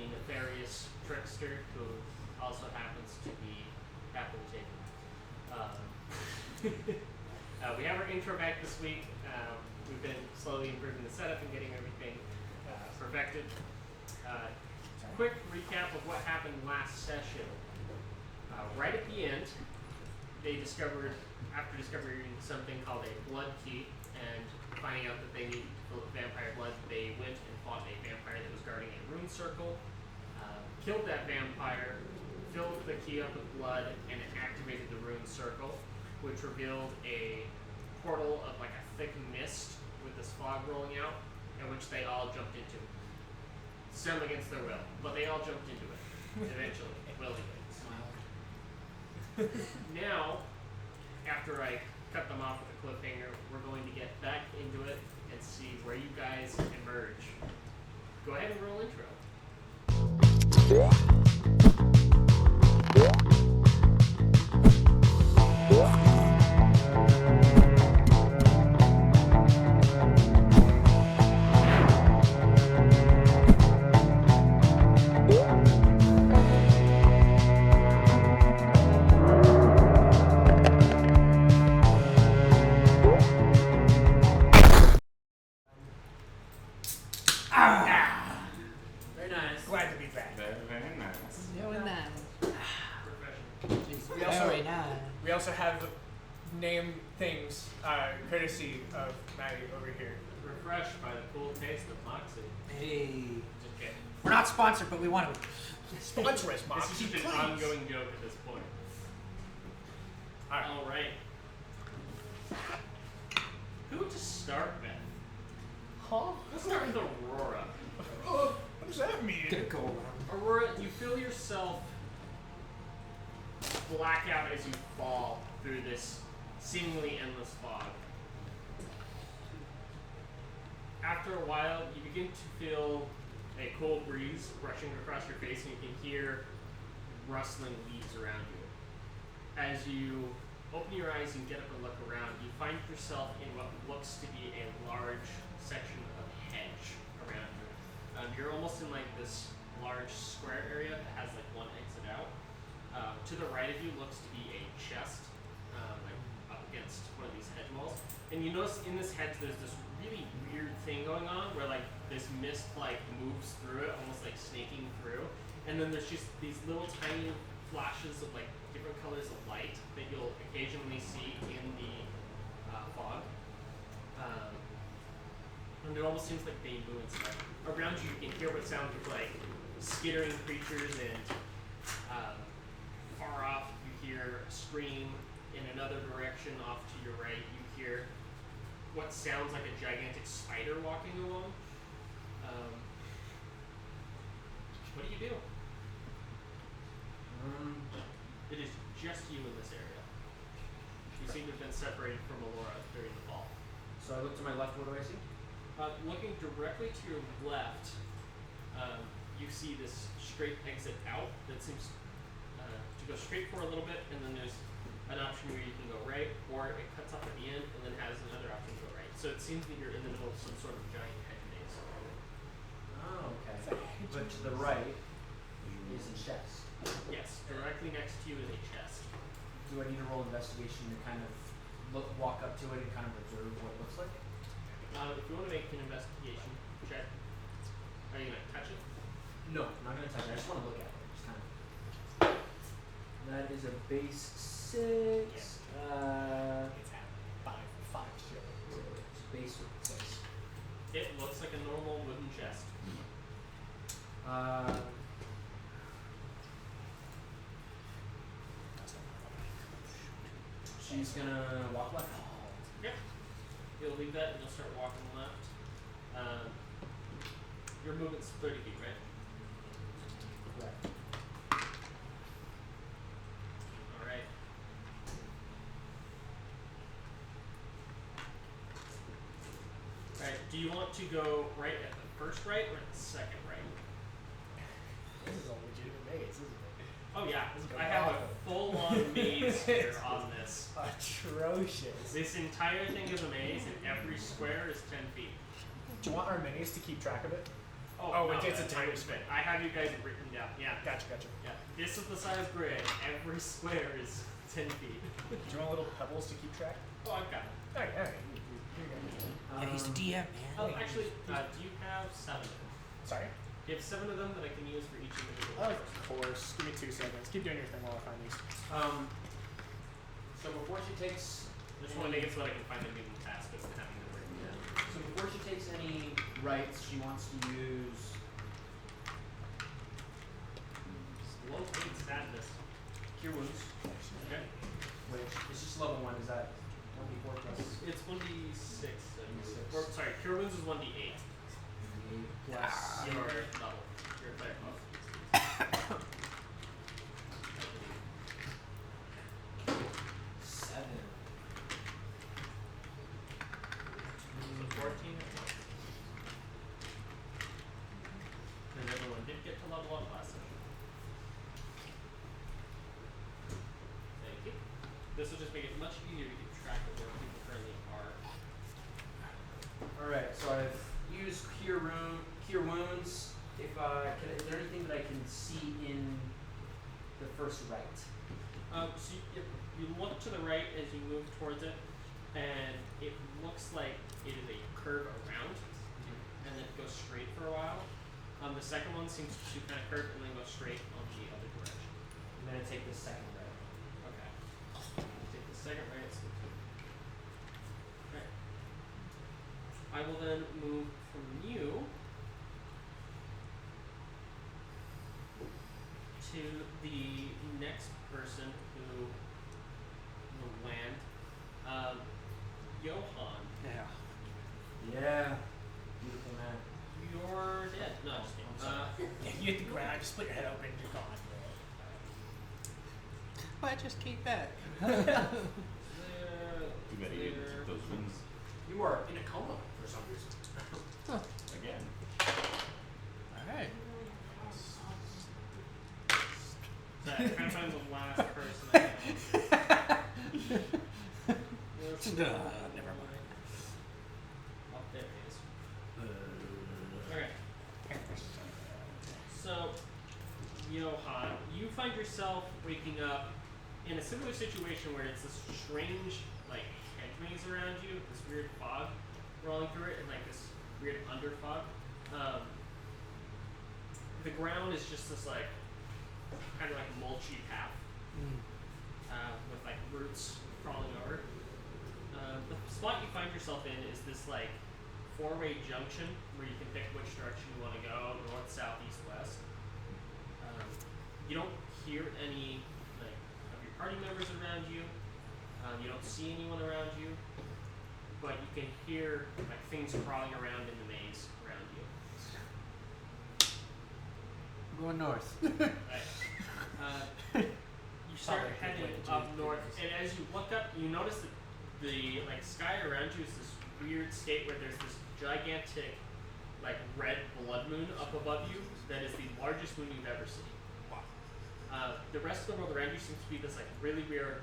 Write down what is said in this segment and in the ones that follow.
the nefarious trickster who also happens to be at the table. We have our intro back this week. We've been slowly improving the setup and getting everything perfected. Quick recap of what happened last session. Right at the end, they discovered, after discovering something called a blood key and finding out that they needed vampire blood, they went and fought a vampire that was guarding a rune circle, killed that vampire, filled the key up with blood, and it activated the rune circle, which revealed a portal of like a thick mist with this fog rolling out, in which they all jumped into. Some against their will, but they all jumped into it eventually, willingly. Now, after I cut them off with a cliffhanger, we're going to get back into it and see where you guys emerge. Go ahead and roll intro. Very nice. Glad to be back. Very, very nice. Doing that. We also have name things courtesy of Maddie over here. Refreshed by the cool taste of Moxie. Hey. Okay. We're not sponsored, but we want to. Sponsor us, This Moxie, is just an please. ongoing joke at this point. Alright. Alright. Who to start with? Huh? Let's start with Aurora. What does that mean? Gonna go around. Aurora, you feel yourself black out as you fall through this seemingly endless fog. After a while, you begin to feel a cold breeze brushing across your face, and you can hear rustling leaves around you. As you open your eyes and get up and look around, you find yourself in what looks to be a large section of hedge around you. You're almost in like this large square area that has like one exit out. To the right of you looks to be a chest, like up against one of these hedge walls. And you notice in this hedge there's this really weird thing going on where like this mist like moves through it, almost like snaking through. And then there's just these little tiny flashes of like different colors of light that you'll occasionally see in the fog. And it almost seems like they move inside. Around you, you can hear what sounds like skittering creatures, and far off, you hear a scream. In another direction, off to your right, you hear what sounds like a gigantic spider walking along. What do you do? It is just you in this area. You seem to have been separated from Alura during the fall. So I look to my left, what do I see? Looking directly to your left, you see this straight exit out that seems to go straight for a little bit, and then there's an option where you can go right, or it cuts off at the end and then has another option to go right. So it seems that you're in the middle of some sort of giant hedge maze. Oh, okay. But to the right is a chest. Yes, directly next to you is a chest. Do I need to roll investigation to kind of walk up to it and kind of observe what it looks like? If you want to make an investigation check, are you going to touch it? No, I'm not going to touch it. I just want to look at it. Just kind of. That is a base 6. It's at 5 shit. It's base 6. It looks like a normal wooden chest. She's gonna walk left. Yeah. You'll leave that and you'll start walking left. Your movement's 30 feet, right? Right. Alright. Alright, do you want to go right at the first right or at the second right? This is a legitimate maze, isn't it? Oh yeah, This is I have awesome. a full-on maze here on this. Atrocious. This entire thing is a maze, and every square is 10 feet. Do you want our minis to keep track of it? Oh, no, it's a that's tiny fine. spin. I have you guys written down. Yeah. Gotcha. Yeah. This is the size grid. Every square is 10 feet. Do you want little pebbles to keep track? Oh, I've got it. Alright. Here you go. Yeah, he's the DM, man. Oh, actually, do you have 7 of them? Sorry? You have 7 of them that I can use for each individual. Of course. Give me 2 seconds. Keep doing your thing while I find these. So before she takes, Just want to make it so that I can find them in the task as to having them written down. so before she takes any rights, she wants to use Low pain sadness. Cure Wounds, Okay. which is just level 1. Is that 1d4 plus It's 1d6. D6. Or, sorry, Cure Wounds is 1d8. 8 plus Your level. Your player buff. 7. So 14 at once. And everyone did get to level up last session. Thank you. This will just make it much easier to keep track of where people currently are. Alright, so I've used Cure Wounds. If is there anything that I can see in the first right? So you look to the right as you move towards it, and it looks like it is a curve around, and then it goes straight for a while. The second one seems to kind of curve and then go straight on the other direction. I'm gonna take the second right. Okay. Take the second right. So okay. I will then move from you to the next person who will land. Johan, Yeah. Yeah. Beautiful man. you're dead. No, just kidding. Yeah, you hit the ground, you split your head open, you're gone. But just keep back. Too bad you didn't keep those wins You are in a coma for some reason. again. Alright. So I'm trying to find the last person I know. Never mind. Oh, there it is. Okay. So, Johan, you find yourself waking up in a similar situation where it's this strange, like, hedge maze around you, this weird fog rolling through it, and like this weird under fog. The ground is just this like kind of like mulchy path with like roots crawling over. The spot you find yourself in is this like 4-way junction where you can pick which direction you want to go, north, south, east, west. You don't hear any like of your party members around you. You don't see anyone around you, but you can hear like things crawling around in the maze around you. Going north. Right. You start Probably a good heading way to up do north, this. and as you look up, you notice that the like sky around you is this weird state where there's this gigantic, like red blood moon up above you that is the largest moon you've ever seen. The rest of the world around you seems to be this like really weird,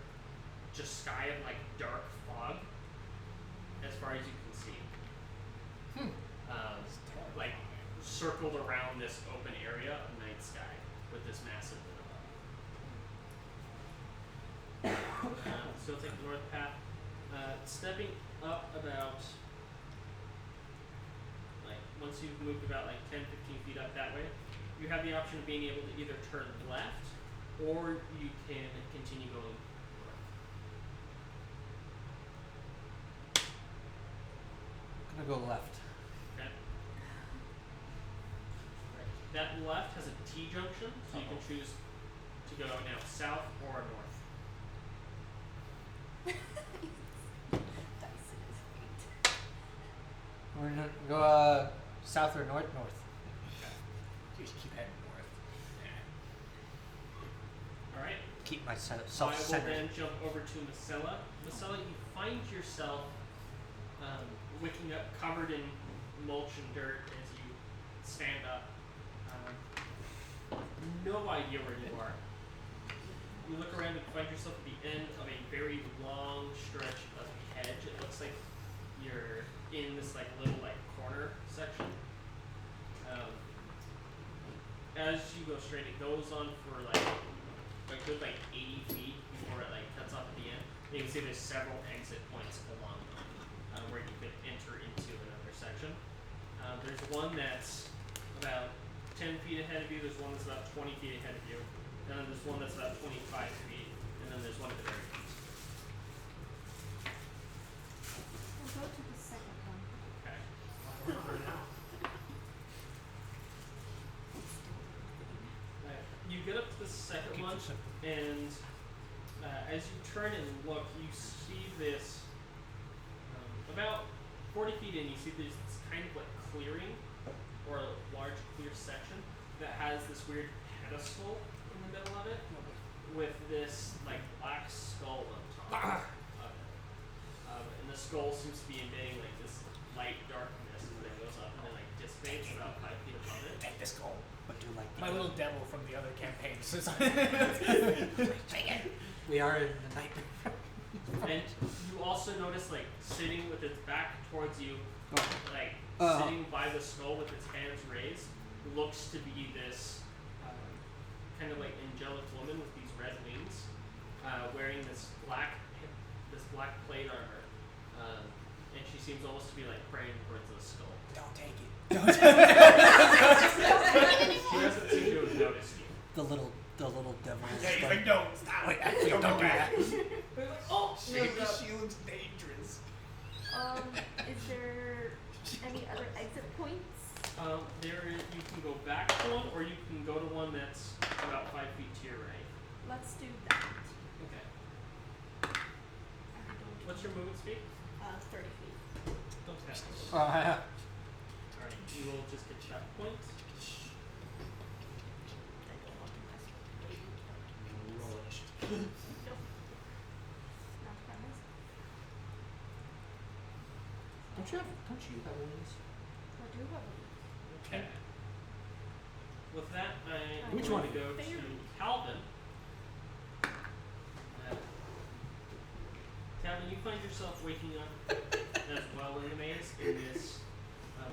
just sky of like dark fog, as far as you can see. Like circled around this open area of night sky with this massive moon above. So take the north path. Stepping up about, like, once you've moved about like 10, 15 feet up that way, you have the option of being able to either turn left or you can continue going north. Gonna go left. Okay. Right. That left has a T junction, so you can choose to go now south or north. We're gonna go south or north? North. You just keep heading north. All right. Keep myself I will self-centered. then jump over to Masella. Masella, you find yourself waking up covered in mulch and dirt as you stand up. No idea where you are. You look around and find yourself at the end of a very long stretch of hedge. It looks like you're in this like little like corner section. as you go straight, it goes on for like a good 80 feet before it cuts off at the end. And you can see there's several exit points along where you could enter into another section. There's one that's about 10 feet ahead of you. There's one that's about 20 feet ahead of you. And then there's one that's about 25 feet. And then there's one at the very end. We'll go to the second one. Okay. You get up to the second one, and as you turn and look, you see this about 40 feet in. You see this kind of clearing or a large clear section that has this weird pedestal in the middle of it with this black skull on top of it. And the skull seems to be emitting this light darkness that goes up and then dissipates about 5 feet above it. Take this goal. But do like My little devil from the other campaign says We are in the night. And you also notice sitting with its back towards you, sitting by the skull with its hands raised, looks to be this kind of angelic woman with these red wings, wearing this black plate armor, and she seems almost to be praying towards the skull. Don't take it. She doesn't seem to have noticed you. The little devil. Yeah, he's like, no, stop. Wait, actually, don't do that. Oh, She looks dangerous. Is there any other exit points? You can go back to one, or you can go to one that's about 5 feet to your right. Let's do that. Okay. I don't What's your movement speed? 30 feet. Don't test. Yeah. Alright, you will just get that point. Not promise. Don't you have wings? I do have a Okay. With that, I'm Which going one? to go to Calvin. Calvin, you find yourself waking up as well in the maze in this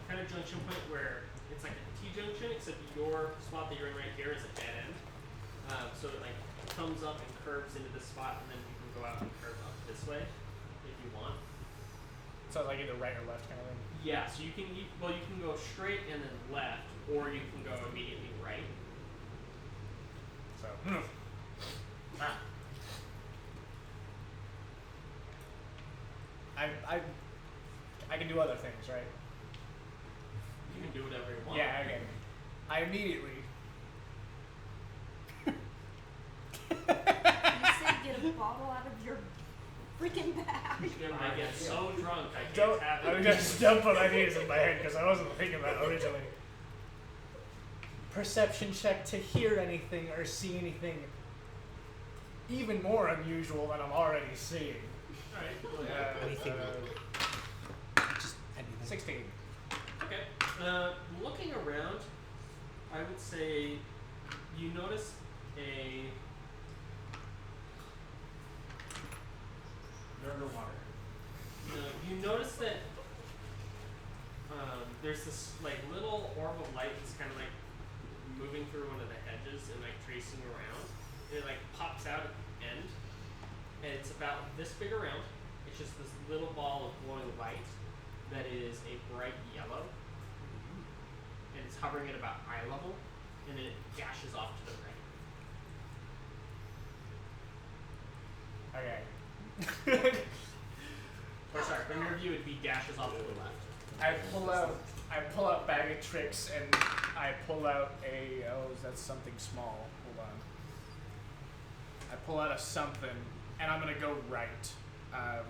kind of junction point where it's like a T-junction, except your spot that you're in right here is a dead end. So it comes up and curves into this spot, and then you can go out and curve up this way if you want. So either right or left kind of thing. Yeah, so you can go straight and then left, or you can go immediately right. So. I can do other things, right? You can do whatever you want. Yeah, okay. I immediately. You said get a bottle out of your freaking bag. I get so drunk I can't Don't. have I it. just don't put ideas in my head because I wasn't thinking that originally. Perception check to hear anything or see anything even more unusual than I'm already seeing. Alright, go ahead. Anything. Just anything. 16. Okay. Looking around, I would say you notice They're underwater. you notice that there's this little orb of light that's kind of moving through one of the hedges and tracing around. It pops out at the end, and it's about this big around. It's just this little ball of glowing light that is a bright yellow, and it's hovering at about eye level, and it dashes off to the right. Okay. Or sorry, from your view, it'd be dashes off to the left. I pull out bag of tricks and I pull out that's something small. Hold on. I pull out a something and I'm gonna go right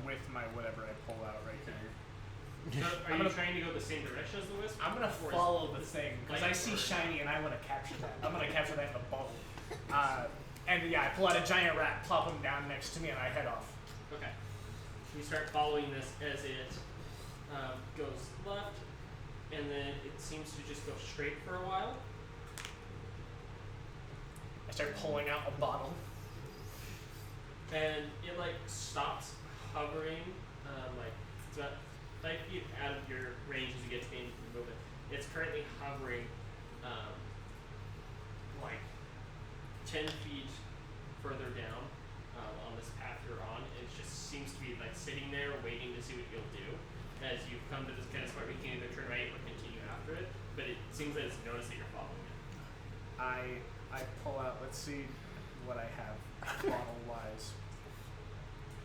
with my whatever I pull out right there. So are you trying to go the same direction as the wisp? I'm gonna Or is- follow the thing because I Like- see shiny and I want to capture that. I'm gonna capture that in the bubble. And yeah, I pull out a giant rat, plop him down next to me, and I head off. Okay. You start following this as it goes left, and then it seems to just go straight for a while. I start pulling out a bottle. And it stops hovering, it's about 5 feet out of your range as you get to the end of the movement. It's currently hovering 10 feet further down on this path you're on. It just seems to be like sitting there waiting to see what you'll do. As you've come to this kind of spot where you can either turn right or continue after it, but it seems that it's noticed that you're following it. I pull out. Let's see what I have bottle wise.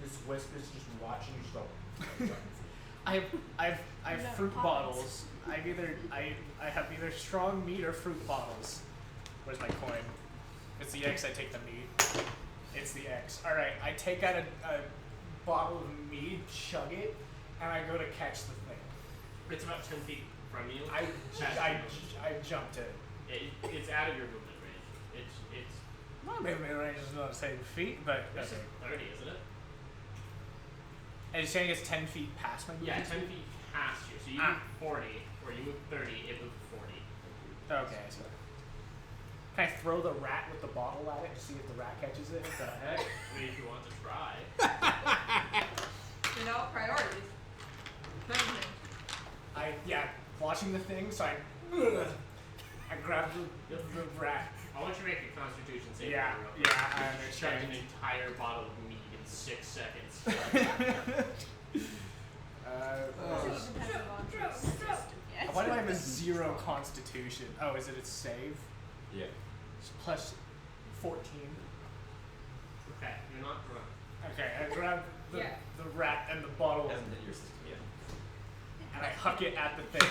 This Wisp is just watching you just go. I have No, fruit pockets. bottles. I have either strong meat or fruit bottles. Where's my coin? It's the X. I take the meat. It's the X. All right. I take out a bottle of mead, chug it, and I go to catch the thing. It's about 10 feet from you. I jumped it. It's out of your movement range. It's My movement range is not 7 feet, but it's okay. 30, isn't it? And you're saying it's 10 feet past my movement? Yeah, 10 feet past you. So you move 40, or you move 30, it moves 40. Okay, so can I throw the rat with the bottle at it to see if the rat catches it? What the heck? I mean, if you want to try. You know, priorities. Watching the thing, so I grab the rat. I want you to make a Constitution save. Yeah, real quick. I Chug an understand. entire bottle of meat in 6 seconds. So you depend on your system yet. Why do I have a 0 Constitution? Oh, is it a save? Yeah. It's plus 14. Okay, you're not drunk. Okay, I grab Yeah. the rat and the bottle, Hasn't hit your system yet. and I huck it at the thing.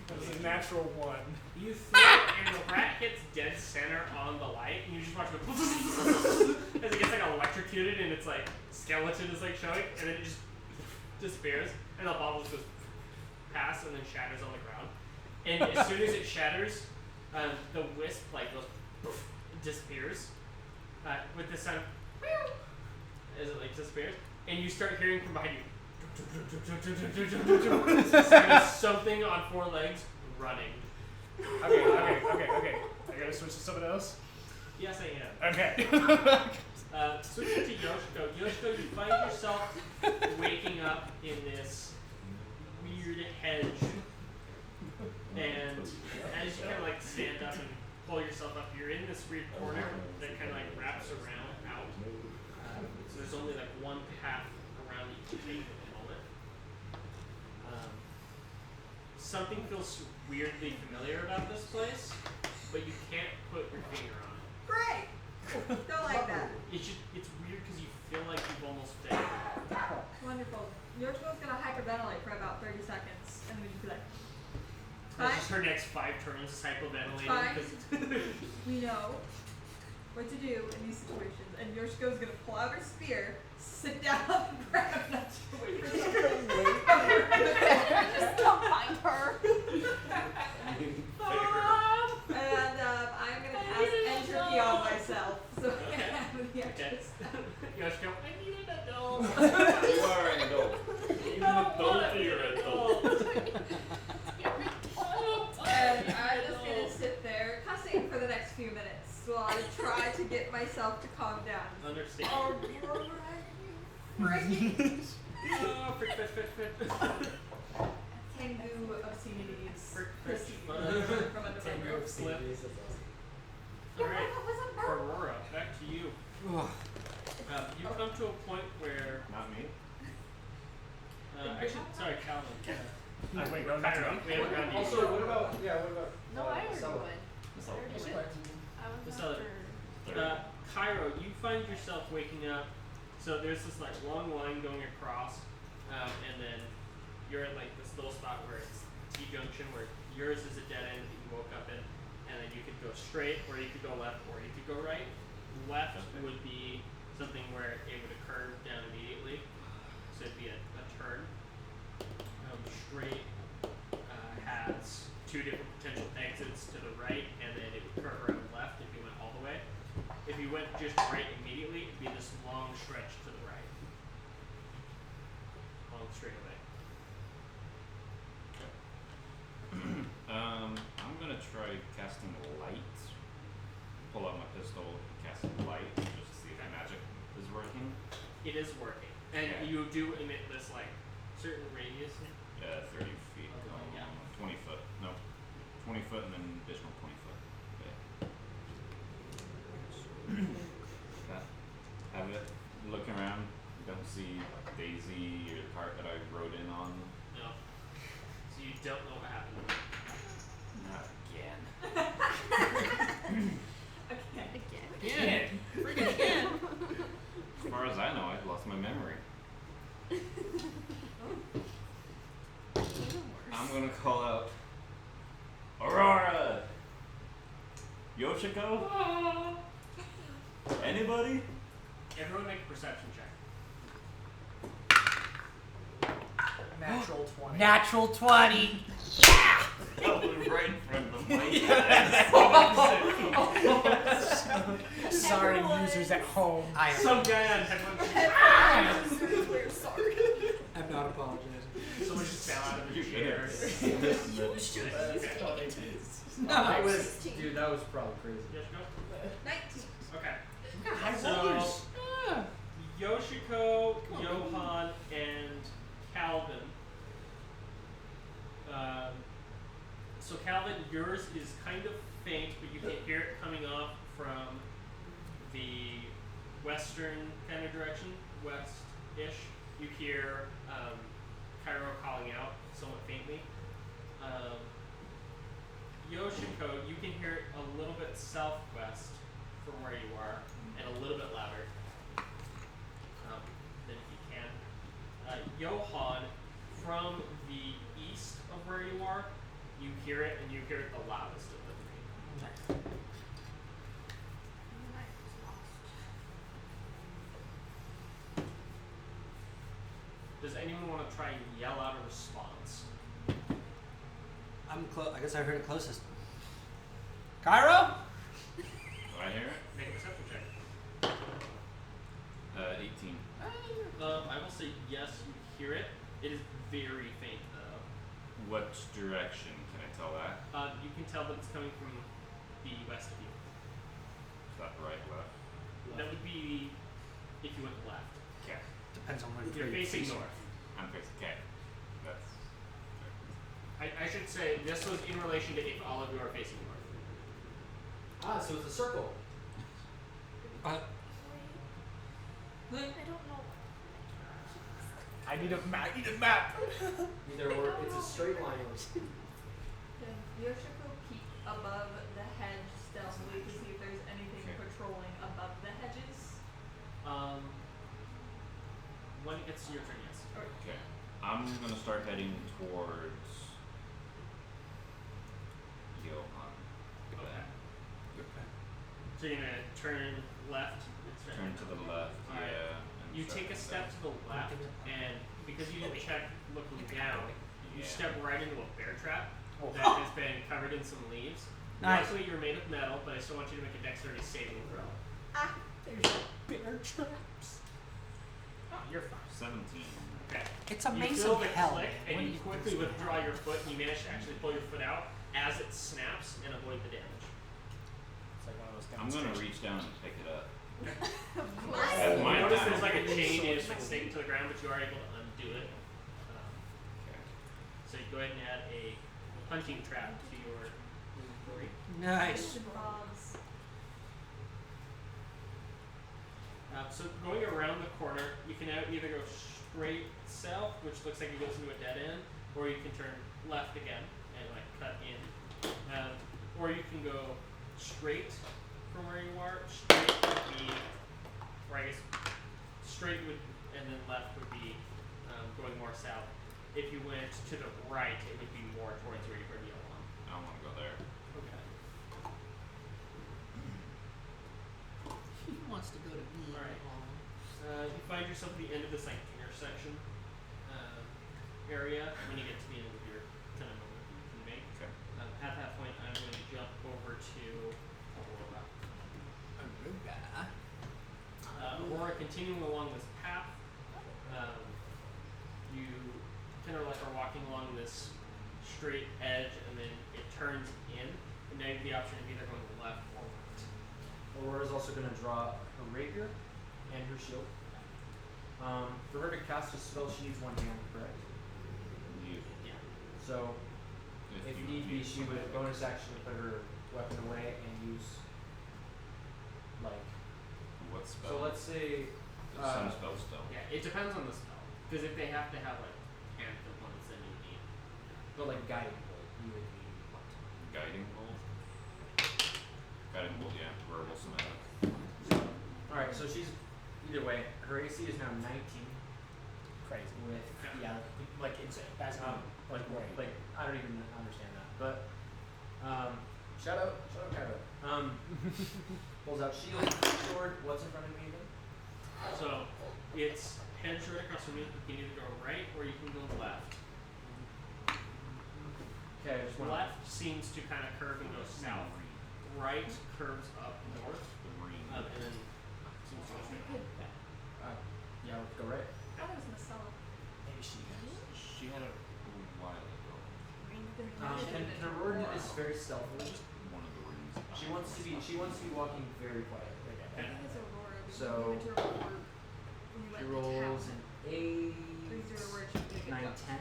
It was a natural 1. You throw it, and the rat hits dead center on the light, and you just watch it go as it gets like electrocuted, and its like skeleton is like showing, and then it just disappears, and the bottle just goes past and then shatters on the ground. And as soon as it shatters, the wisp like goes disappears with the sound as it like disappears, and you start hearing from behind you. Something on 4 legs running. Okay. I gotta switch to someone else? Yes, I am. Okay. Switching to Yoshiko. Yoshiko, you find yourself waking up in this weird hedge, and as you kind of like stand up and pull yourself up, you're in this weird corner that kind of like wraps around out. So there's only like one path around each tree at the moment. Something feels weirdly familiar about this place, but you can't put your finger on it. Great! Don't like that. It's weird because you feel like you've almost failed. Wonderful. Yoshiko's gonna hyperventilate for about 30 seconds, and then you be like, That's fine, just her next 5 turns is hyperventilating. Fine. 'cause we know what to do in these situations. And Yoshiko's gonna pull out her spear, sit down, and grab that away from Just don't find her. And I'm gonna cast entropy on myself. So I can have the Okay. extra Yoshiko, I need an adult. You are an adult. Even adult, you're an adult. And I'm just gonna sit there cussing for the next few minutes while I try to get myself to calm down. Understand. Oh, you're right, you freaking Oh, frick. Tengu obscenities Frick. proceed from a different Slip. Yeah, Alright, that was a bird. Aurora, back to you. You come to a point where, Not me. actually, sorry, Calvin. Wait, no, that's Cairo, me. we haven't gone to you. Also, what about No, I already Sella? went. That's I all. already Is went. it? I was Just tell it. after. Cairo, you find yourself waking up. So there's this like long line going across, and then you're at like this little spot where it's T-junction, where yours is a dead end that you woke up in, and then you could go straight, or you could go left, or you could go right. Left would be something where it would occur down immediately, so it'd be a turn. Straight has 2 different potential exits to the right, and then it would curve around left if you went all the way. If you went just right immediately, it'd be this long stretch to the right. Long straight away. I'm gonna try casting light. Pull out my pistol, cast light, just to see if the magic is working. It is working. And Okay. you do emit this like certain radius. 30 feet. Okay, yeah. 20 foot. No, 20 foot and then additional 20 foot. Okay. bit, looking around. Don't see Daisy or the cart that I rode in on. No. So you don't know what happened. Not again. Okay. Again. As far as I know, I've lost my memory. I'm gonna call out Aurora! Yoshiko? Anybody? Everyone make a perception check. Natural 20. Natural 20. That was right in front of my Sorry, users at home. I am. Some guy on headphones. We're sorry. I'm not apologizing. Someone just fell out of the chair. That was, dude, that was probably crazy. Yoshiko? 19. Okay. High So, rollers. Yoshiko, Johan, and Calvin. So Calvin, yours is kind of faint, but you can hear it coming off from the western kind of direction, west-ish. You hear Cairo calling out somewhat faintly. Yoshiko, you can hear it a little bit southwest from where you are, and a little bit louder than you can. Johan, from the east of where you are, you hear it, and you hear it the loudest of the three. Does anyone want to try and yell out a response? I'm I guess I heard it closest. Cairo? Do I hear it? Make a perception check. 18. I will say yes, you hear it. It is very faint though. What direction can I tell that? You can tell that it's coming from the west of you. Is that right, left? That would be if you went left. Okay. Depends on where You're facing north. I'm facing. Okay. That's. I should say this was in relation to if all of you are facing north. Ah, so it's a circle. Uh, Wait. I don't know. I need a map. Either or, it's a straight line. Can Yoshiko peek above the hedge stealthily to see if there's anything Okay. patrolling above the hedges? When it gets to your turn, yes. Okay. I'm gonna start heading towards Johan. Okay. So you're gonna turn left. Turn to the left. Alright. Yeah. and You start take a to step to the left, and because you didn't check looking down, you Yeah. step right into a bear trap Oh. that has been covered in some leaves. Nice. Luckily, you're made of metal, but I still want you to make a dexterity saving throw. There's bear traps. Oh, you're fine. 17. Okay. it's a You maze feel of the hell. click, and When you quickly withdraw your foot, and you manage to actually pull your foot out as it snaps and avoid the damage. It's like one of those I'm gonna demonstrations. reach down and pick it up. Nice. That's You my notice time. there's like a chain So is cool. sticking to the ground, but you are able to undo it. Okay. So you go ahead and add a hunting trap to your inventory. Nice. Bobs. So going around the corner, you can either go straight south, which looks like it goes into a dead end, or you can turn left again and like cut in. Or you can go straight from where you are. Straight would be, or I guess straight would, and then left would be going more south. If you went to the right, it would be more towards where you heard the other one. I don't wanna go there. Okay. He wants to go to me. Alright. You find yourself at the end of this like intersection area when you get to the end of your kind of moment that you can make. Okay. At that point, I'm going to jump over to Aurora. Aurora, continuing along this path, you kind of like are walking along this straight edge, and then it turns in, and now you have the option of either going left or right. Aurora's also going to draw her rapier and her shield. For her to cast a spell, she needs one hand, correct? You. Yeah. So, if need be, she would bonus action put her weapon away and use, like, What spell? so let's say Some spells don't. Yeah, it depends on the spell. Because if they have to have like hand components, then you need. But like guiding bolt, you would need what? Guiding bolt. Guiding bolt, yeah. Verbal somatic. Alright, so she's either way. Her AC is now 19 Crazy. with like insane. That's like great. like I don't even understand that. But shout out Kyra. Pulls out shield, sword. What's in front of me again? So it's hedge right across from you. You can either go right or you can go left. Okay, I just want Left seems to kind of curve and go south. Right curves up north, The marine. and then seems to go straight up. yeah, let's go right. I thought it was Marcella. Maybe she does. She had it a while ago. And Aurora is very stealthy. One of the rings. She wants to be walking very quietly. I think it's Aurora. because So, we went to her before when we She went rolls to an town. 8, 3-0 where she did 9, 10.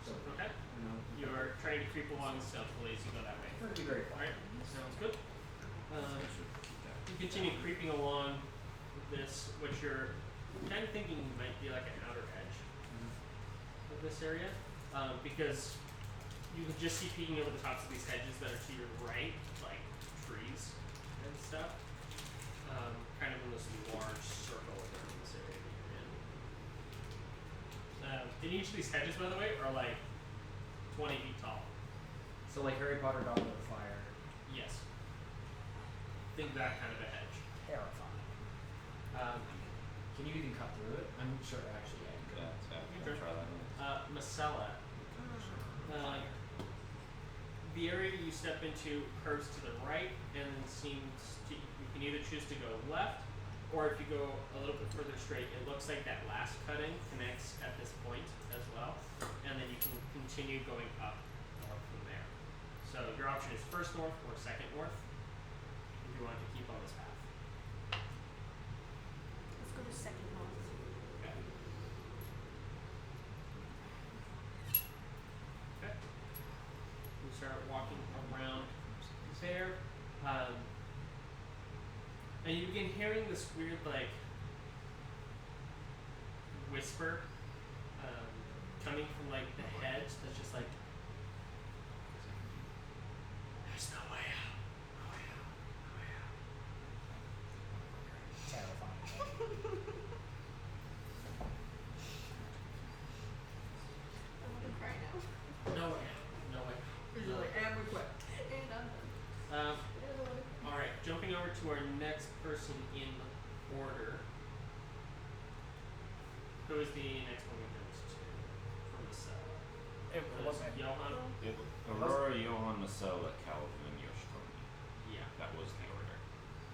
So, Okay. you know, You're trying to creep along stealthily as you go that way. try to be very quiet. Alright, sounds good. You continue creeping along this, which you're kind of thinking might be like an outer edge of this area, because you can just see peeking over the tops of these hedges that are to your right, like trees and stuff, kind of in this large circle around this area that you're in. And each of these hedges, by the way, are like 20 feet tall. So like Harry Potter Goblet of Fire. Yes. Think that kind of a hedge. Terrifying. Can you even cut through it? I'm sure actually I could. Yeah, try that. Masella. The area you step into curves to the right and seems to, you can either choose to go left, or if you go a little bit further straight, it looks like that last cutting connects at this point as well, and then you can continue going up north from there. So your option is first north or second north if you want to keep on this path. Let's go to second north. Okay. Okay. You start walking around there, and you begin hearing this weird like whisper coming from like the hedge that's just like, there's no way out. No way out. No way out. Terrifying. I want to cry now. No way out. No way out. You're just like, and we quit. And I'm done. Alright, jumping over to our next person in order. Who is the next one we goes to from the cell? It wasn't. Johan? Aurora, Johan, Masella, Calvin, Yoshikomi. Yeah. That was the order.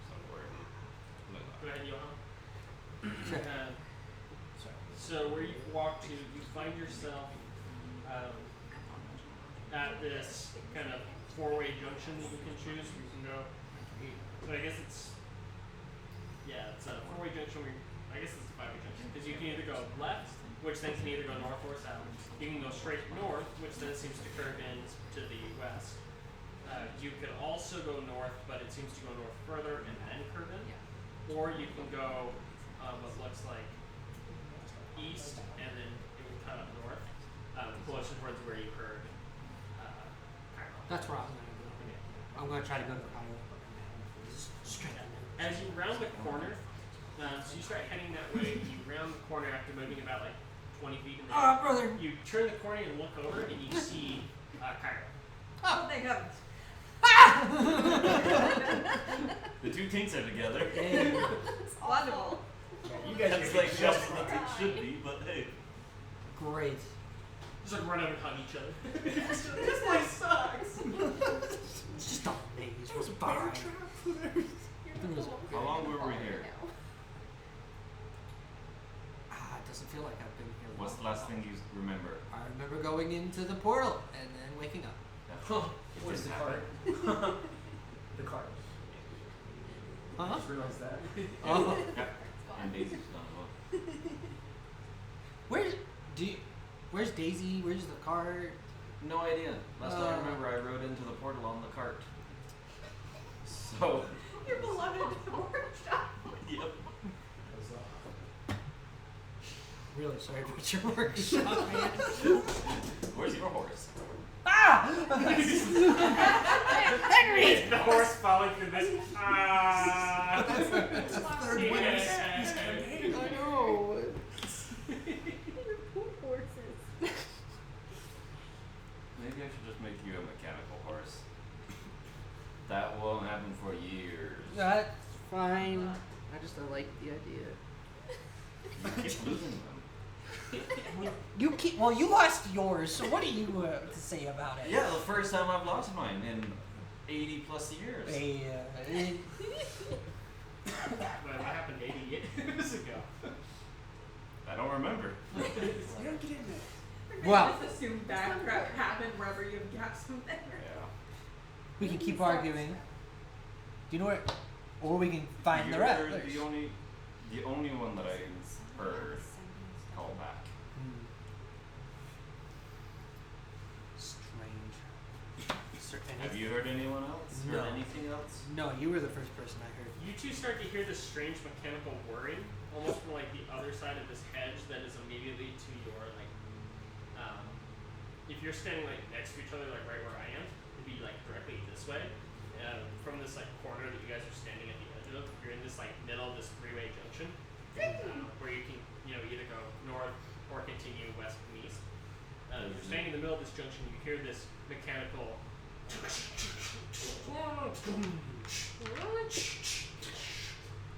So we're Go ahead, Johan. Sorry. So where you walk to, you find yourself at this kind of four-way junction that you can choose. You can go, but I guess it's a four-way junction where I guess it's a five-way junction because you can either go left, which then can either go north or south. You can go straight north, which then seems to curve in to the west. You could also go north, but it seems to go north further and then curve in. Or you can go what looks like east, and then it would cut up north, closer towards where you heard Cairo. That's where I'm gonna go. I'm gonna try to go to Cairo. Straight up. As you round the corner, so you start heading that way, you round the corner after moving about like 20 feet in the air. Brother. You turn the corner and look over, and you see Cairo. Oh, thank heavens. The two tinks are together. Hey. Wonderful. You guys That's are like just just what it should be, but hey. Great. Just like run out and hug each other. This place sucks. It's just a maze. We're fine. How long were we here? It doesn't feel like I've been here. What's the long. last thing you remember? I remember going into the portal and then waking up. It Where's the didn't card? happen. The card. I Huh? just realized that. Oh. And Daisy's gone. Well, Where's Daisy? Where's the card? No idea. Last I remember, I rode into the portal on the cart. So, Your beloved workshop. yep. really sorry about your workshop, man. Where's your horse? Ah! Henry! The horse falling through this. Ah! That's the third one Yeah. he's campaigning. I know. Poor horses. Maybe I should just make you a mechanical horse. That won't happen for years. That's fine. I just don't like the idea. You keep losing them. You keep. Well, you lost yours. So what do you to say about it? Yeah, the first time I've lost mine in 80 plus years. What happened 80 years ago? I don't remember. You don't get in there. Well- just assume bad crap happened wherever you have gaps from there. Yeah. We can keep arguing. Do you know where? Or we can find the You're rest. the only one that I heard call back. Strange. Have you heard anyone else? No. Heard anything else? No, you were the first person I heard. You two start to hear this strange mechanical whirring, almost from like the other side of this hedge that is immediately to your like. If you're standing like next to each other, like right where I am, it'd be like directly this way. From this like corner that you guys are standing at the edge of, you're in this like middle of this three-way junction, where you can either go north or continue west and east. You're standing in the middle of this junction. You hear this mechanical.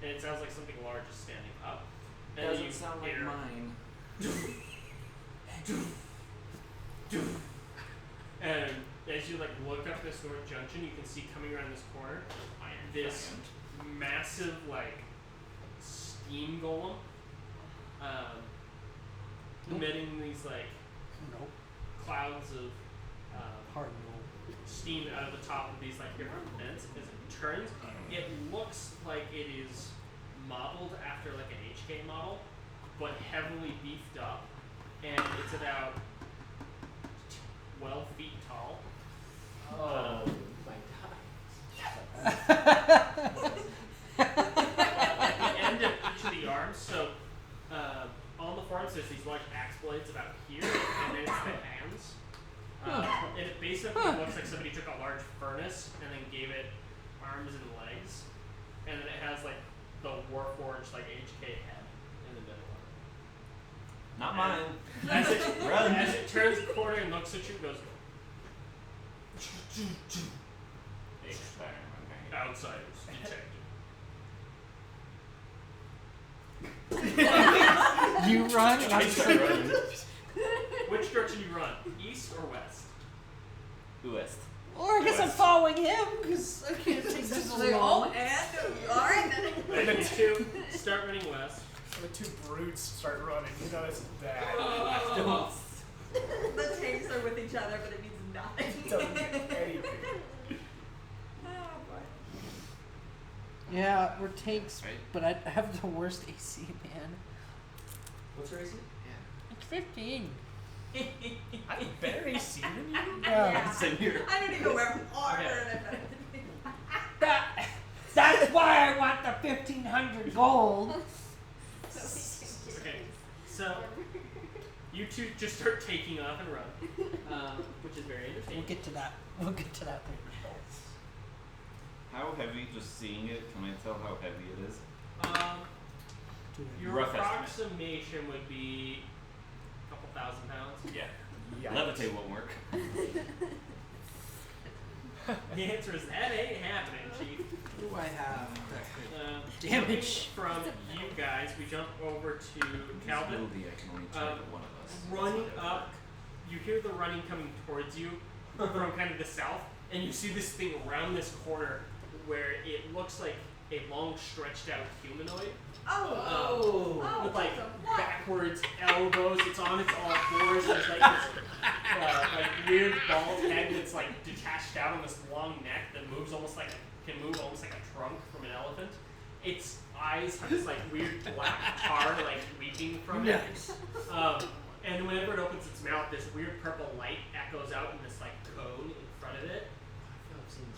And it sounds like something large is standing up. And Doesn't you sound like hear, mine. And as you like look up this north junction, you can see coming around this corner this massive like steam golem, emitting these like Nope. clouds of Pardon me. steam out of the top of these like different vents. As it turns, it looks like it is modeled after like an HK model, but heavily beefed up, and it's about 12 feet tall. Oh my god. At the end of each of the arms, so on the forearms there's these large axe blades about here, and then it's the hands. And it basically looks like somebody took a large furnace and then gave it arms and legs, and then it has like the Warforged like HK head in the middle of it. Not mine. As it, Run. as it turns the corner and looks at you, it goes, outsiders detected. You run. And I I'm start running. Which direction you run? East or west? West. Or I guess I'm following him because I can't take this Like, oh, alone. and alright then. And you two start running west. The two brutes start running. You know it's bad. The tanks are with each other, but it means nothing. It doesn't do anything. Oh, boy. Yeah, we're tanks, Right. but I have the worst AC, man. What's your AC? It's 15. I'm better AC than you? Yeah. Same here. I don't even wear armor Okay. and I'm better than you. That's why I want the 1500 gold. Okay, so you two just start taking off and run, which is very We'll entertaining. get to that. We'll get to that later. How heavy? Just seeing it, can I tell how heavy it is? Your Rough estimate. approximation would be a couple thousand pounds. Yeah. Yikes. Levitate won't work. The answer is that ain't happening, Chief. What do I have? Damage from you guys. We jump over to Calvin. Ability, I can only target one of us. Running up, you hear the running coming towards you from kind of the south, and you see this thing around this corner where it looks like a long, stretched out humanoid. Oh. With like what? backwards elbows, it's on its all fours. There's like this like weird bald head that's like detached out on this long neck that moves almost like can move almost like a trunk from an elephant. Its eyes have this like weird black tar like leaking from it. And whenever it opens its mouth, this weird purple light echoes out in this like cone in front of it.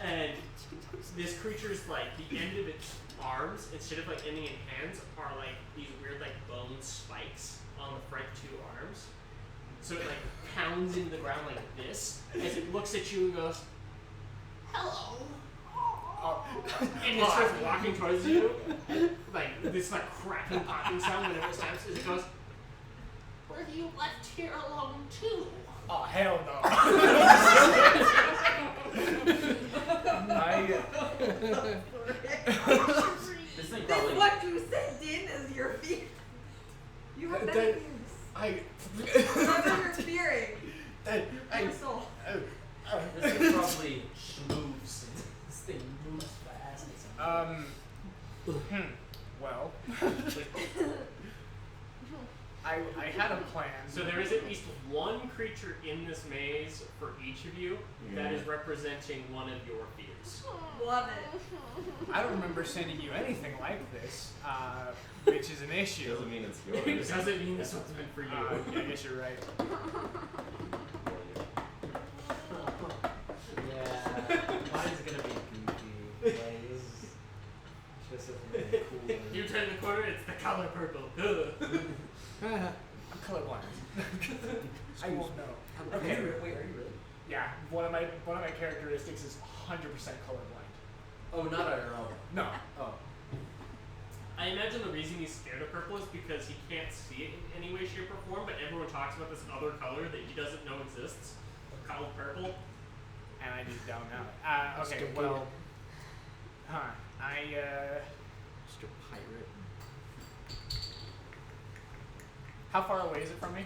And this creature's like the end of its arms, instead of like ending in hands, are like these weird like bone spikes on the front two arms. So it like pounds into the ground like this as it looks at you and goes, "Hello." And it starts walking towards you, like this like cracking popping sound whenever it stops. As it goes, "Were you left here alone too?" Oh hell no! This thing This probably. is what you sent in as your fear. You have many fears. Whatever you're fearing. Your soul. This thing probably moves. This thing moves fast. Well. I had a plan. So there is at least one creature in this maze for each of you that is representing one of your fears. Love it. I don't remember sending you anything like this, which is an issue. Doesn't mean it's It yours. doesn't mean this one's meant for you. Yeah, I guess you're right. Yeah, mine's gonna be goofy. Like, this is just something cool. You turn the corner, it's the color purple. Ugh. I'm colorblind. I won't know. Okay, wait, are you really? Yeah, one of my characteristics is 100% colorblind. Oh, not at your elbow. No. Oh. I imagine the reason he's scared of purple is because he can't see it in any way, shape, or form, but everyone talks about this other color that he doesn't know exists, called purple. And I just don't know. Okay, well. Just a pirate. How far away is it from me?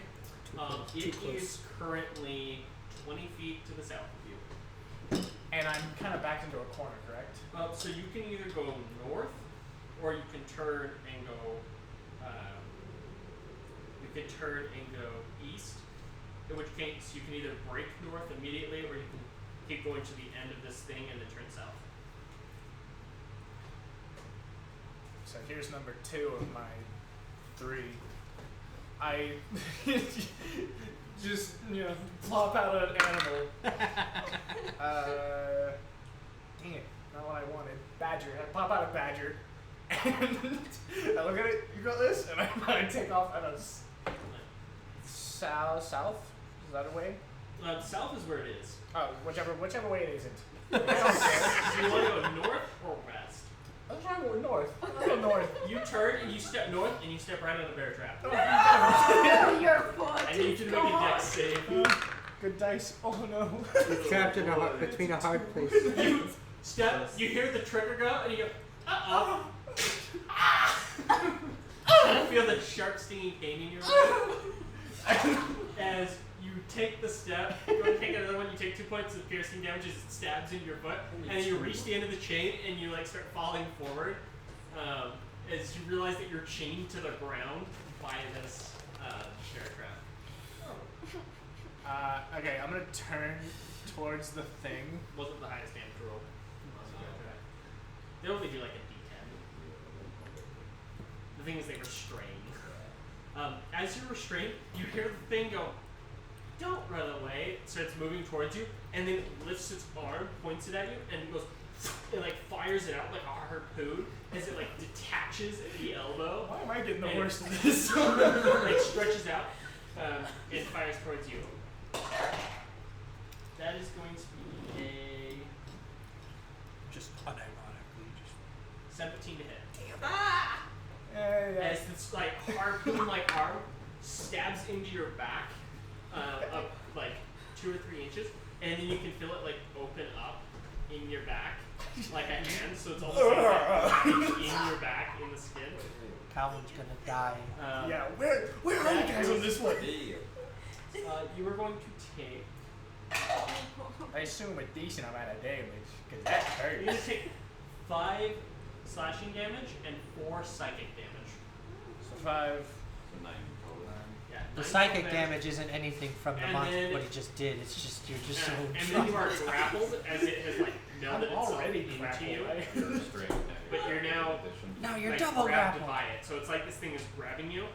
It close. is currently 20 feet to the south of you. And I'm kind of backed into a corner, correct? So you can either go north, or you can turn and go. You can turn and go east. In which case, you can either break north immediately, or you can keep going to the end of this thing and then turn south. So here's number 2 of my 3. I just, plop out an animal. Dang it, not what I wanted. Badger. I pop out a badger. And I look at it, you got this? And I take off and south? Is that a way? South is where it is. Oh, whichever way it isn't. I don't care. Do you want to go north or west? I'm trying to go north. Let's go north. You turn and you step north and you step right on a bear trap. Your foot And you is can make a gone. dex save. Good dice. Oh no. You're trapped in between a hard place. You step, you hear the trigger go, and you go, uh-oh. You feel the sharp stinging pain in your leg. As you take the step, you go to take another one, you take 2 points of piercing damage as it stabs into your foot, and then you reach the end of the chain and you like start falling forward as you realize that you're chained to the ground by this bear trap. Okay, I'm gonna turn towards the thing. Wasn't the highest damage roll on the bear trap. They only do like a d10. The thing is they restrain. As you're restrained, you hear the thing go, "Don't run away." It starts moving towards you, and then it lifts its arm, points it at you, and it goes, and like fires it out like a harpoon as it like detaches at the elbow. Why am I getting the And worst of this? like stretches out, and fires towards you. That is going to be a Just unironically, just 17 to hit. Ah! As this like harpoon-like arm stabs into your back, up like 2 or 3 inches, and then you can feel it like open up in your back, like a hand. So it's almost like in your back, in the skin. Calvin's gonna die. Yeah, where are you guys on this one? You are going to take. I assume a decent amount of damage, because that You're gonna hurts. take 5 slashing damage and 4 psychic damage. So 5. So 9 total. Yeah. The 9 psychic total damage isn't anything from the And monster, then- what he just did. It's just, you're just so And then you are drunk. grappled as it has like melded I'm itself already into grappled, you. right? You're restrained now. But you're now No, you're like, double grabbed grappled. by it. So it's like this thing is grabbing you.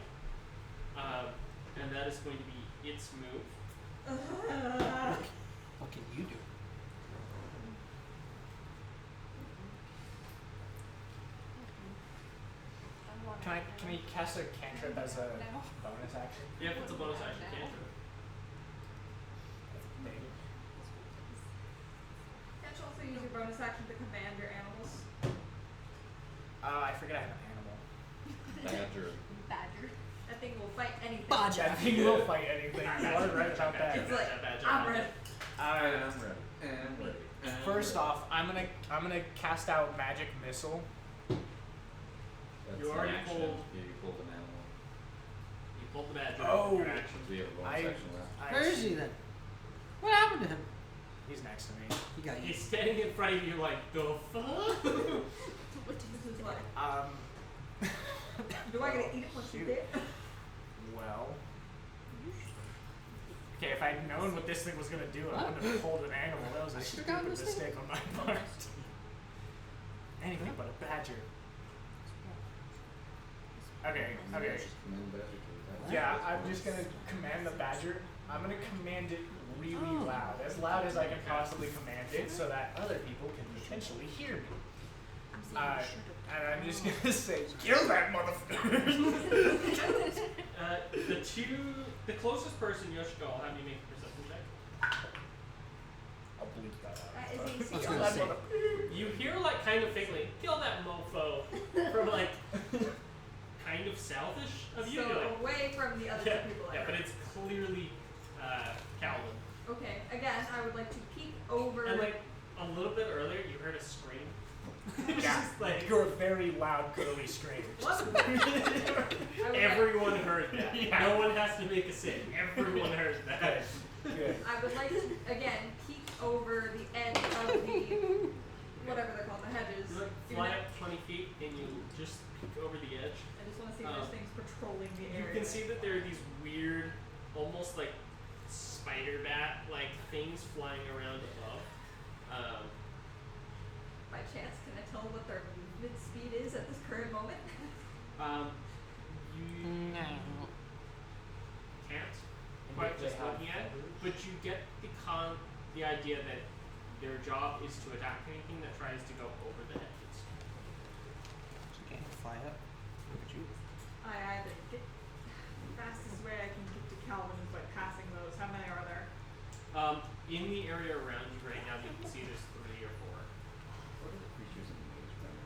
And that is going to be its move. What can you do? Can I cast a cantrip as a bonus action? Yeah, it's a bonus action cantrip. Maybe. Can't you also use your bonus action to command your animals? I forget I have an animal. Badger. Badger. That thing will fight anything. Badger. I think we'll fight anything. You are right about that. It's like, Badger. I'm ready. I'm ready. First off, I'm gonna cast out magic missile. That's You an already action. pulled- Yeah, you pulled an animal. You pulled the badger. Oh. Your action. So you have a bonus I- action left. Where is he then? What happened to him? He's next to me. He got you. He's standing in front of you like, the fuck? What this is like. Do I get to eat it once you did? Well. Okay, if I'd known what this thing was gonna do, I wouldn't have pulled an animal. That was a I should've stupid gotten this thing. mistake on my part. Anything but a badger. Okay. Command badger to attack. Yeah, I'm just gonna command the badger. I'm gonna command it really loud as I can possibly command it, so that other people can potentially hear me. And I'm just gonna say, kill that motherfucker! The closest person, Yoshiko, I'll have you make a perception check. I'll bleep that out. That is I was easy. gonna That say. motherfucker. You hear like kind of faintly, kill that mofo from like kind of southish of you. So You're like, away from the other yeah, two people. I yeah, but heard. it's clearly Calvin. Okay, again, I would like to peek over. And like a little bit earlier, you heard a scream. It's Yeah, just like you're a very loud, girly scream. What? I would everyone heard that. Yeah. No one has to make a sing. Everyone heard that. Good. I would like to again peek over the edge of the whatever they're called, the hedges. You like Even fly though- up 20 feet and you just peek over the edge. I just want to see if there's things patrolling the You area. can see that there are these weird, almost like spider bat like things flying around above. By chance, can I tell what their movement speed is at this current moment? You No. can't quite just looking at it, but you get the idea that their job is to attack anything that tries to go over the hedges. Okay, fly up. Look at you. I either get the fastest way I can get to Calvin is by passing those. How many are there? In the area around you right now, you can see there's 3 or 4. What are the creatures in the maze right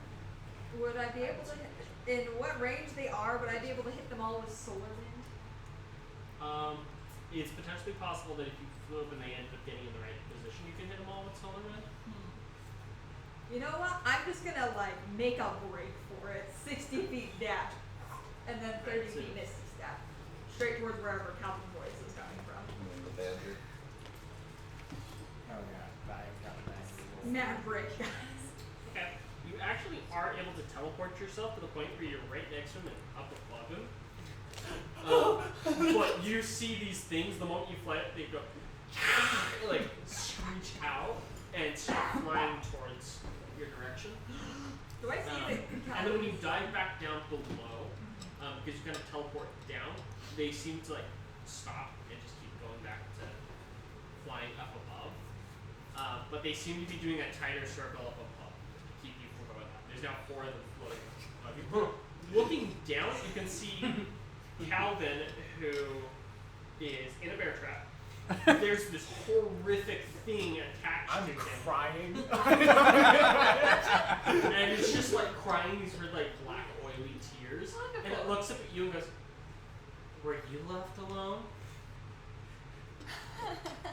Would I be able to hit, in what range they are, would I be able to hit them all with solar wind? It's potentially possible that if you flew up and they ended up getting in the right position, you can hit them all with solar wind. You know what? I'm just gonna like make a break for it. 60 feet dash. And then 30 Right, so- feet misty step. Straight towards wherever Calvin's voice is coming from. now? The badger. Oh god, I've got that. Mad break, guys. Okay. You actually are able to teleport yourself to the point where you're right next to him and up above him. But you see these things, the moment you fly up, they go like screech out and start flying towards your direction. Do I see that And then Calvin? when you dive back down below, because you kind of teleport down, they seem to like stop and just keep going back to flying up above. But they seem to be doing a tighter circle up above to keep you from going up. There's now 4 of them floating above you. Looking down, you can see Calvin, who is in a bear trap. There's this horrific thing attached I'm to him. crying. And it's just like crying these weird like black oily tears. And it looks up at you and goes, "Were you left alone?"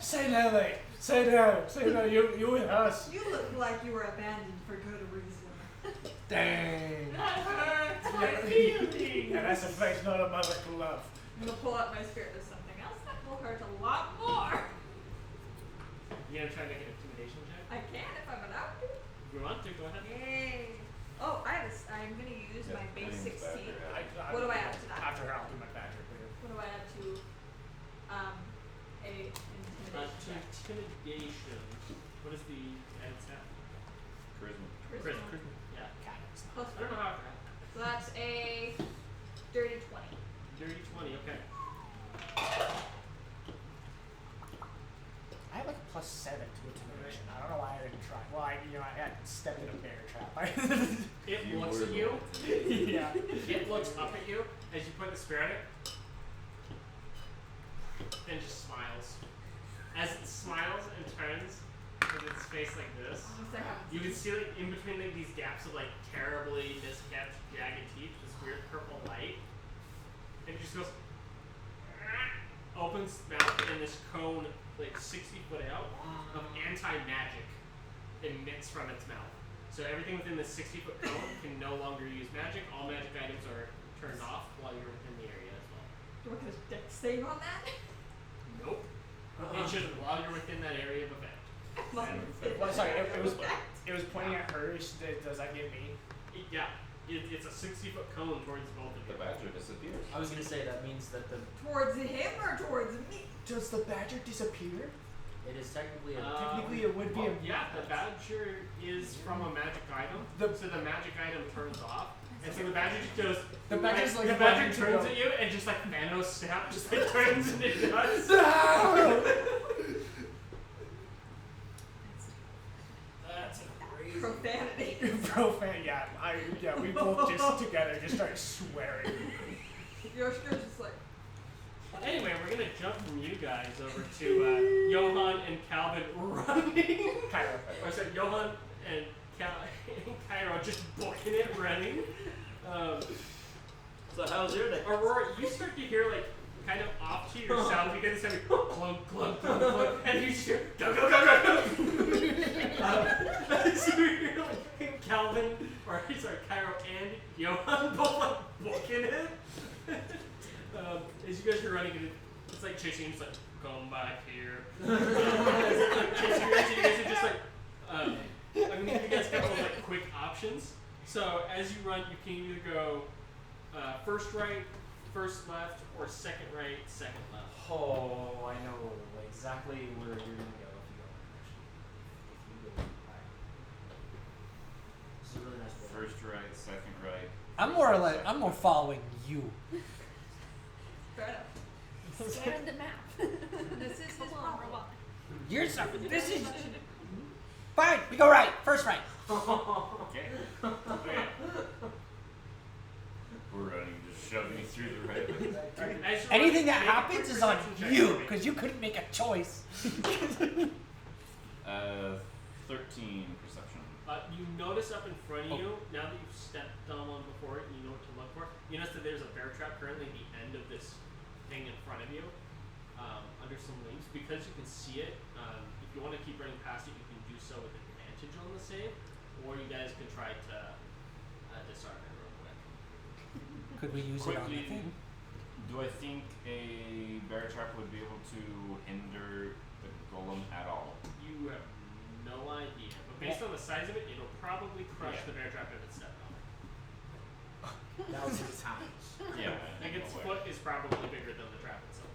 Say no, mate. Say no. You with us. You look like you were abandoned for good reason. Dang. That hurts my feelings. And that's a face not a mother to love. I'm gonna pull out my spirit of something else that will hurt a lot more. You gonna try to make an intimidation check? I can if I'm allowed to. If you want to, go ahead. Yay. Oh, I'm gonna use my base 16. What do I add to that? After her, I'll do my badger. What do I add to a intimidation To check? intimidation. What is the added stat? Charisma. Charisma. Yeah. Plus I don't know 4. how I forgot. So that's a dirty 20. Dirty 20, okay. I have like a +7 to intimidation. I don't know why I didn't try. Well, I stepped in a bear trap. It You looks were at you. yeah. It looks looks up at you as you put the spear on it, then just smiles. As it smiles and turns with its face like this, you can see like in between like these gaps of like terribly miskept jagged teeth, this weird purple light, and it just goes, opens its mouth, and this cone like 60 foot out of anti-magic emits from its mouth. So everything within this 60-foot cone can no longer use magic. All magic items are turned off while you're within the area as well. Do I get a dex save on that? Nope. It's just while you're within that area of effect. Well, sorry, it was pointing at her. Does that get me? Yeah. It's a 60-foot cone towards both of The you. badger disappears. I was gonna say that means that the Towards him or towards me? Does the badger disappear? it is technically a Technically, it would be Well, a yeah, the badger is from a magic item. So the magic item turns off. And so the badger just goes. The badger's like the badger running to turns go. at you and just like Thanos snap, just like turns into dust. That's crazy. Profanity. Profane, yeah, we both just together just start swearing. Yoshiko's just like, Anyway, we're gonna jump from you guys over to Johan and Calvin running. Cairo. Or sorry, Johan and Cairo just booking it running. So how's your day? Aurora, you start to hear like kind of off to yourself. You get this heavy clunk, clunk, clunk, clunk, and you just hear go, go, go, go, go. So you hear like Calvin, or sorry, Cairo and Johan both like booking it. As you guys are running, it's like chasing. It's like come back here. It's like chasing you guys. You guys are just like. I'm gonna give you guys a couple of like quick options. So as you run, you can either go first right, first left, or second right, second left. Oh, I know exactly where you're gonna go if you go. Actually, if you go right. This is a really nice book. First right, second right. I'm more following you. fair enough. Stare at the map. This is his problem. You're sorry. This is fine. We go right. First right. Okay. Okay. We're running, just shoving you through the right way. As you're Anything running, that make a happens quick is on perception check you for me. because you couldn't make a choice. 13 perception. You notice up in front of you, now that you've stepped on one before and you know what to look for, you notice that there's a bear trap currently at the end of this thing in front of you, under some leaves. Because you can see it, if you want to keep running past it, you can do so with advantage on the save, or you guys can try to disarm it real quick. Could we use it on the Quickly, thing? do I think a bear trap would be able to hinder the golem at all? You have no idea, but based on the size of it, it'll probably crush Yeah. the bear trap if it's stepped on. That was his house. Yeah. Like its no way. foot is probably bigger than the trap itself.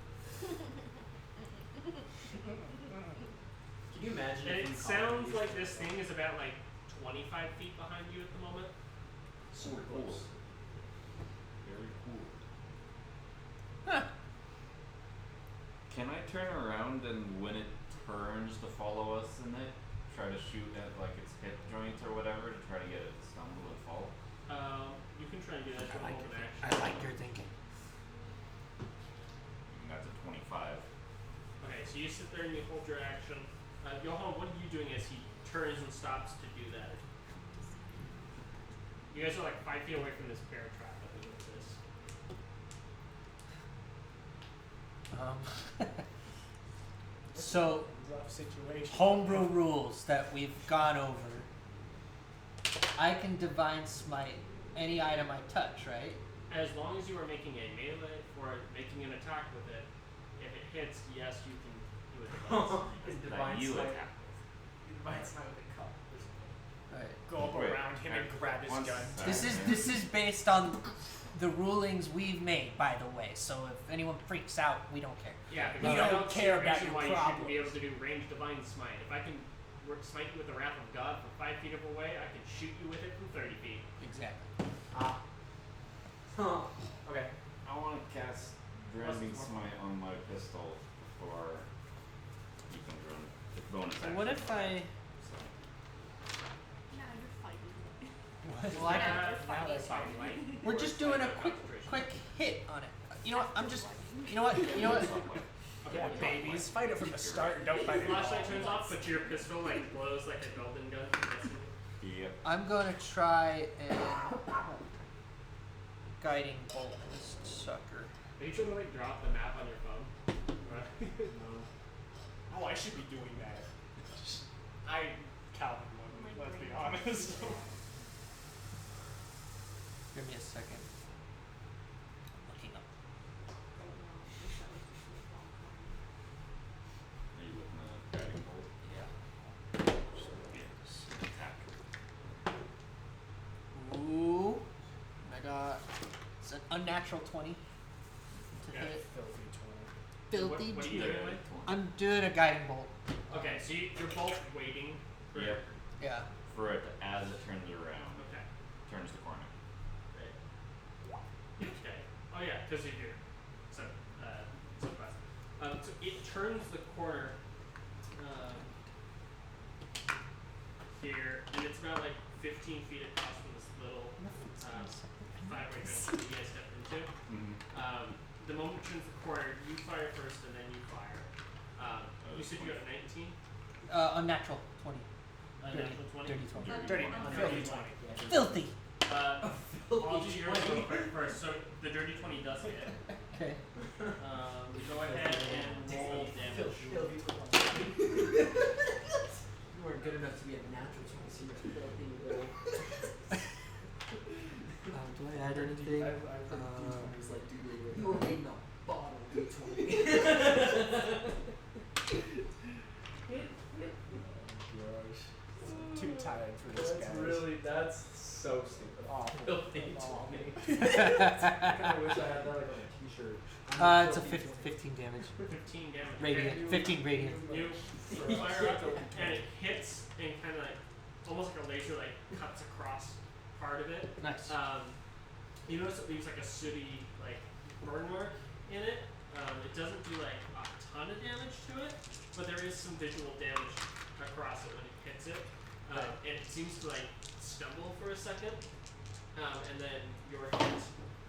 Can you imagine And if it we sounds called like this thing is about like 25 feet behind you at the moment. super close? Very cool. Huh. Can I turn around and when it turns to follow us in it, try to shoot at like its hip joint or whatever to try to get it to stumble and fall? You can try and do that to I like hold your an thinking. action. I like your thinking. And that's a 25. Okay, so you sit there and you hold your action. Johan, what are you doing as he turns and stops to do that? You guys are like 5 feet away from this bear trap at the end of this. So Rough situation. homebrew rules that we've gone over. I can divine smite any item I touch, right? As long as you are making a melee or making an attack with it, if it hits, yes, you can do it. His That divine you smite. attack Divine smite with a cup. Right. Go up Wait, around him and grab his once gun. that- This is based on the rulings we've made, by the way. So if anyone freaks out, we don't care. Yeah, We because I don't don't care see a about reason your why you shouldn't be able problems. to do ranged divine smite. If I can smite you with the wrath of God from 5 feet away, I can shoot you with it from 30 feet. Exactly. Okay. I want to cast Branding Smite on my pistol before you can run. It's bonus action. What if I? So, Now you're fighting. Well, I can, Now Now you're that's fighting. fine, right? we're just doing a quick You know what? I'm just. You know what? You know what? Yeah, babies, fight it from the start and don't fight it at all. Flashlight turns off, but your pistol like glows like a golden gun. Yep. I'm gonna try and guiding bolt this sucker. Are you trying to like drop the map on your phone? Right. Oh, I should be doing that. Calvin wouldn't, let's be honest. Give me a second. Looking up. Are you looking at guiding bolt? Yeah. Attack. Ooh. I got. It's an unnatural 20 to Yeah. hit. Filthy 20. Filthy. What are you doing? I'm doing a guiding bolt. Okay, so you're both waiting. For Yep. Yeah. For it, as it turns around, Okay. turns the corner. Okay. Oh yeah, because you do. So, fast. So it turns the corner here, and it's about like 15 feet across from this little five-way fence that you guys stepped into. Mm-hmm. The moment it turns the corner, you fire first, and then you fire. You said you got a 19? Unnatural 20. Unnatural 20? Dirty 20. Dirty, filthy 20. Filthy. I'll do yours real quick first. So the dirty 20 does hit. Okay. Go ahead and roll damage. You weren't good enough to be a natural 20, so you're filthy little. Do I add anything? It's like, dude, you were making a bottle D20. Too tired for this, guys. that's so stupid. Awful. Filthy Awful. 20. I kinda wish I had that like on a t-shirt. It's a 15 damage. 15 damage. Radiant. 15 radiant. You fire up and it hits and kind of like almost like a laser like cuts across part of it. Nice. You notice it leaves like a sooty like burn mark in it. It doesn't do like a ton of damage to it, but there is some visual damage across it when it hits it. And it seems to like stumble for a second, and then your hit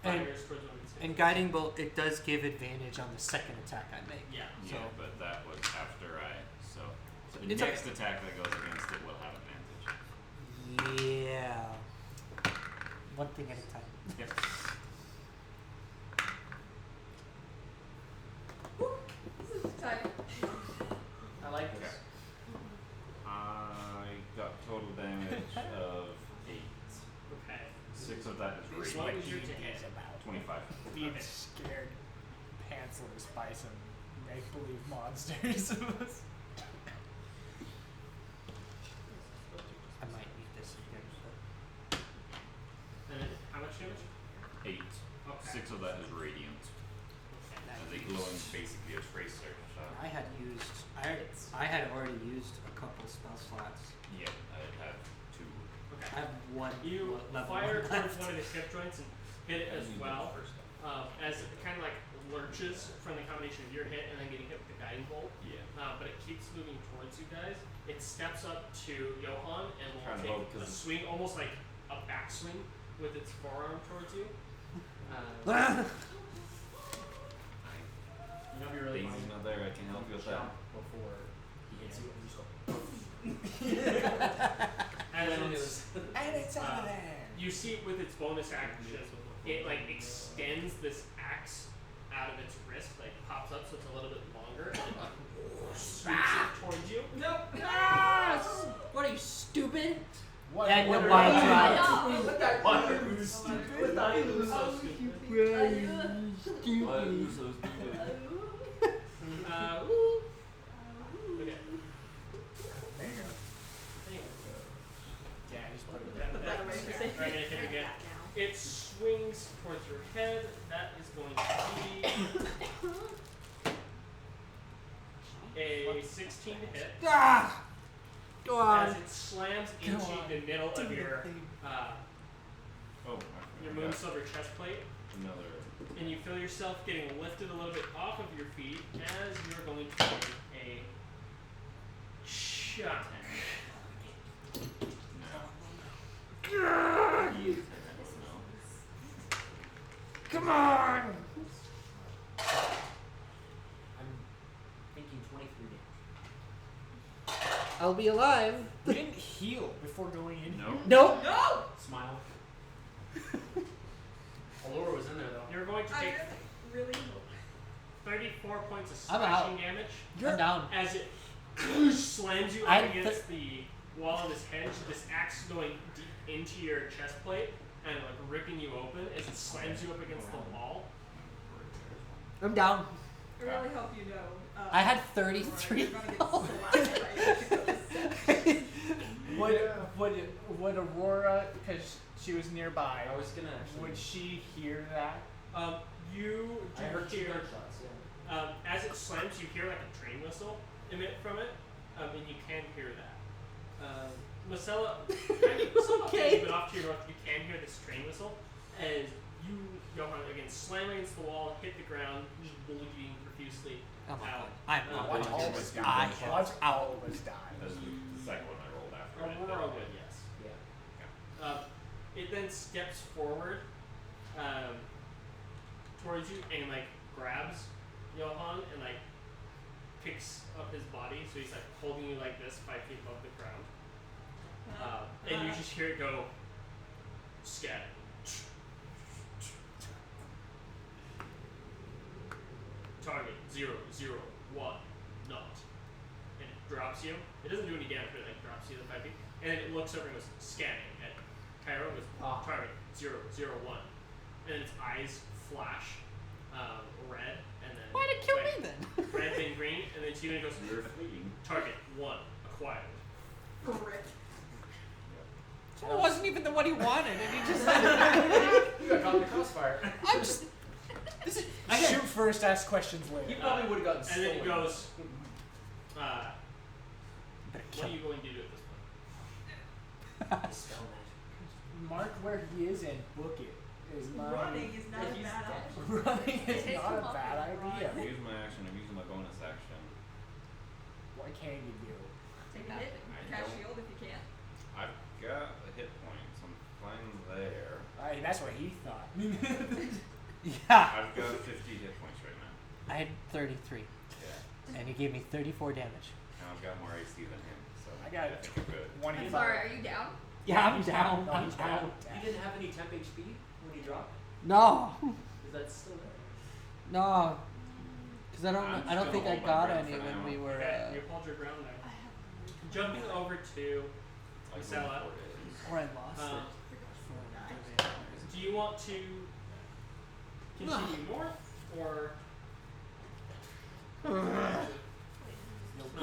fires towards one of its And guiding bolt, it does give advantage on the second attack I make. Yeah. So- Yeah, but that was after so the It's next attack that goes against it will have advantage. Yeah. One thing at a time. Yep. This is tight. I like this. I got total damage of 8. Okay. 6 of that is As radiant. long What as is your you to is hit? about $25. being scared pantsless by some make-believe monsters. I might need this again. And then how much damage? 8. Okay. 6 of that is radiant. As a glowing, basically a tracer shot. I had already used a couple spell slots. Yeah, I have 2. Okay. I have one You level fire one towards left. one of his hip joints and hit it as well. As it kind of like lurches from the combination of your hit and then getting hit with the guiding bolt. Yeah. But it keeps moving towards you guys. It steps up to Johan and will Trying to take hold, a 'cause swing, almost like a backswing with its forearm towards you. You know, it'd be really Daisy's funny. not there, I can help you with that. Jump before he hits you and just go. As it's out of there. you see with its bonus action, it like extends this axe out of its wrist, like pops up so it's a little bit longer, and it swoops it towards you. What are you, stupid? What? And what the are wild you- drive. Let that What? lose, stupid. Let that lose. So stupid. Why are you so stupid? Okay. There you go. There you go. Yeah, just put it That- there. Alright, gonna hit again. It swings towards your head. That is going to be a 16 to hit. Ah! Go on. As it slams Go into on. the middle Do of your your thing. Oh, your I moon forgot. silver chest plate, Another. and you feel yourself getting lifted a little bit off of your feet as you're going to take a shot. No. Come on! damage. I'll be alive. We didn't heal before going in. No. Nope. No! Smile. Alura was in there though. You're going to I take really hope. 34 points of I'm out. slashing damage I'm down. as it slams you I up had against the wall of this hedge. This axe going deep into your chest plate and like ripping you open as it slams you up against the wall. I'm down. I really hope you know. I had Aurora, 33. you're gonna get slapped right. Would Aurora, because she was nearby, I was gonna actually. would she hear that? You I heard do 2 hear gunshots. Yeah. as it slams, you hear like a train whistle emit from it, and you can hear that. Marcella, Okay. but off to your north, you can hear this train whistle as you, Johan, again slam against the wall, hit the ground, just bleeding profusely Oh my out. God. I'm Uh, Watch out. all of us I die. have- Watch all of us die. That's the second one I rolled after. it. Aurora would, yes. Yeah. It then steps forward towards you and like grabs Johan and like picks up his body, so he's like holding you like this 5 feet above the ground. And you just hear it go scat. Target 001 not. And it drops you. It doesn't do any damage, but it like drops you the 5 feet. And then it looks over and goes scanning at Cairo with target 001. And then its eyes flash red and then Why'd it kill me then? red then green and then Tina goes You're fleeing. target 1 acquired. Correct. It wasn't even the one he wanted, and he just. You got caught in the crossfire. I'm just. This is. Shoot first, ask questions He later. probably would have gotten And stolen. then it goes Better what kill are you going to do at this point? Spell magic. Mark where he is and book it. Is my Running is not a He's bad dead. option. running is Take not him a up bad and run. idea. I'm using my action. I'm using my bonus action. What can you do? Take a hit. I Cast don't- shield if you can. I've got a hit point, so I'm fine there. That's what he thought. Yeah. I've got 50 hit points right now. I had 33, Yeah. and he gave me 34 damage. And I've got more AC than him, so I got think I'm good. 25. I'm sorry, are you down? Yeah, I'm He's down. No, I'm he's down. He didn't have any temp HP when he dropped. No, Is that still there? no, because I I'm don't still think I holding my got ground any for when now. we were. Okay, you hold your ground there. Jumping over to Like Marcella. Or I lost Um, it. do you want to continue north or You'll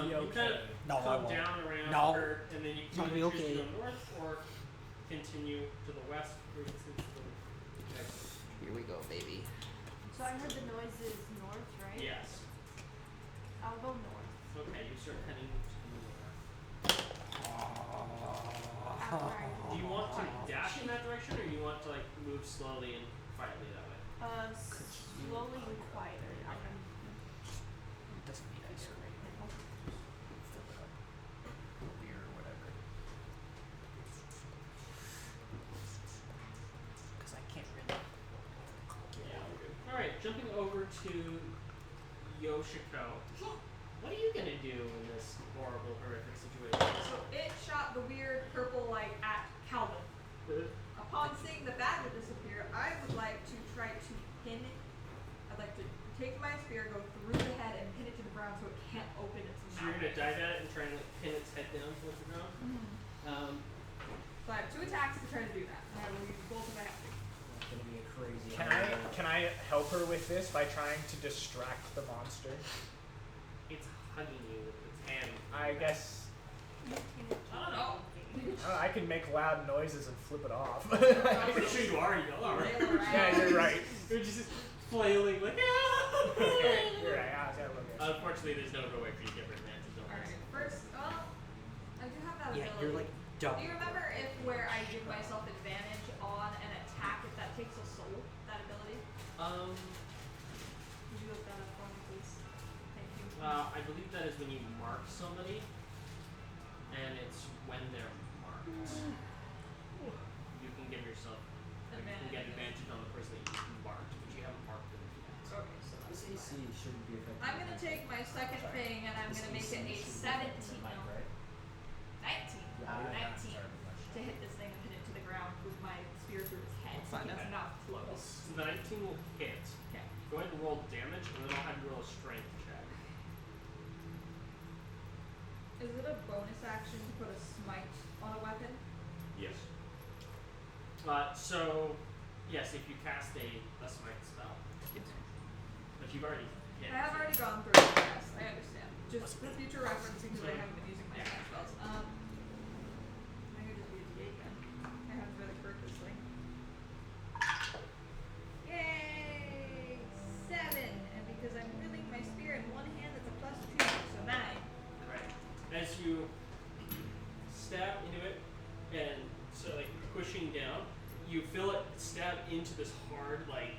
be you okay. kind of No, I come won't. down around No. her and then you I'll can be choose okay. to go north or continue to the west or to the Here we go, baby. So I heard the noise is north, right? yes. I'll go north. Okay, you start heading to the north. Do you want to dash in that direction or you want to like move slowly and quietly that way? Slowly and quieter. It doesn't need ice cream. Fill it up. Beer or whatever. Because I can't really. Alright, jumping over to Yoshiko. What are you gonna do in this horrible, horrific situation? So it shot the weird purple light at Calvin. Upon seeing the badger disappear, I would like to try to pin it. I'd like to take my spear, go through the head, and pin it to the ground so it can't open its So you're mouth. gonna dive at it and try and like, pin its head down towards the ground? So I have 2 attacks to try to do that. And I will use both if I have to. It's gonna be a crazy. Can I help her with this by trying to distract the monster? It's hugging you with its hand. I guess I don't know. I can make loud noises and flip it off. I'm pretty sure you already know, alright? Flail around. Yeah, you're right. You're just flailing like, You're right. I was gonna look at it. Unfortunately, there's no way for you to get advantage on Alright, this. first, I do have that Yeah, ability. you're like double. Do you remember if where I give myself advantage on an attack if that takes a soul, that ability? Would you look that up for me, please? Thank you. I believe that is when you mark somebody, and it's when they're marked. You can give yourself, like, you can get advantage on the person that you marked, but you haven't marked them yet. Okay, so This AC shouldn't be affected. I'm gonna take my second Sorry. thing, and I'm gonna make it a 17. No, Right? 19. Yeah, 19 sorry, to hit this thing and hit it to the ground with my spear through its head. Find It's out. not close. 19 will hit. Okay. Go ahead and roll damage, and then I'll have you roll a strength check. Is it a bonus action to put a smite on a weapon? Yes. So, yes, if you cast a smite spell. But you've already hit. I have already gone through it, yes, I understand. Just for future reference because I haven't been using my smite spells. I could just be a D8 then. I have to really correct this thing. Yay! 7! And because I'm wielding my spear in one hand, that's a +2, so 9. Right. As you stab into it, and so like pushing down, you feel it stab into this hard, like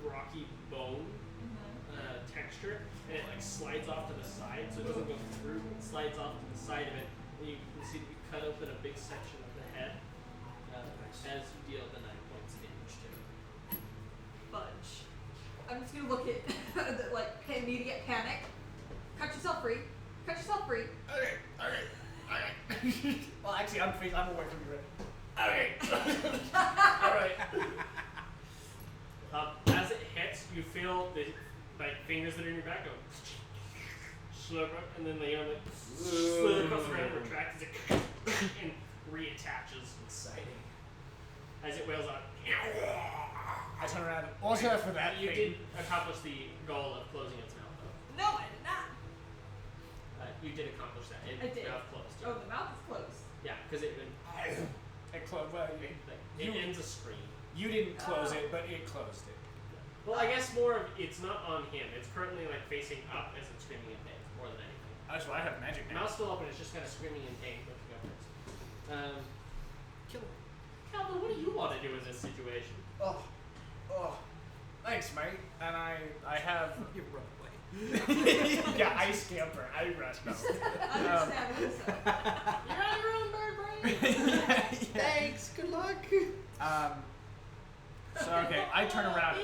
rocky bone texture, and it like slides off to the side, so it doesn't go through. It slides off to the side of it, and you can see that you cut open a big section of the head as you deal the 9 points of damage to it. Fudge. I'm just gonna look at the, like immediate panic. Cut yourself free. Cut yourself free. Okay. Well, actually, I'm away from you, right? Okay. Alright. As it hits, you feel the like fingers that are in your back go slip up, and then they like slip across the ground, retract as it and reattaches. Exciting. As it wails out. I turn around. Watch out for that You thing. did accomplish the goal of closing its mouth, though. No, I did not. You did accomplish that. I did. Mouth closed. Oh, the mouth is closed. Yeah, because it ends a scream. You didn't close it, but it closed it. Well, I guess more of it's not on him. It's currently like facing up as it's screaming in pain, more than anything. That's why I have magic The now. mouth's still open. It's just kind of screaming in pain. But go first. Kill him. Calvin, what do you want to do in this situation? Oh. Thanks, mate. And I have. You run away. Yeah, I scamper. I rush. No. Understandable. So. You're on your own, bird brain. Thanks. Good luck. So okay, I turn around.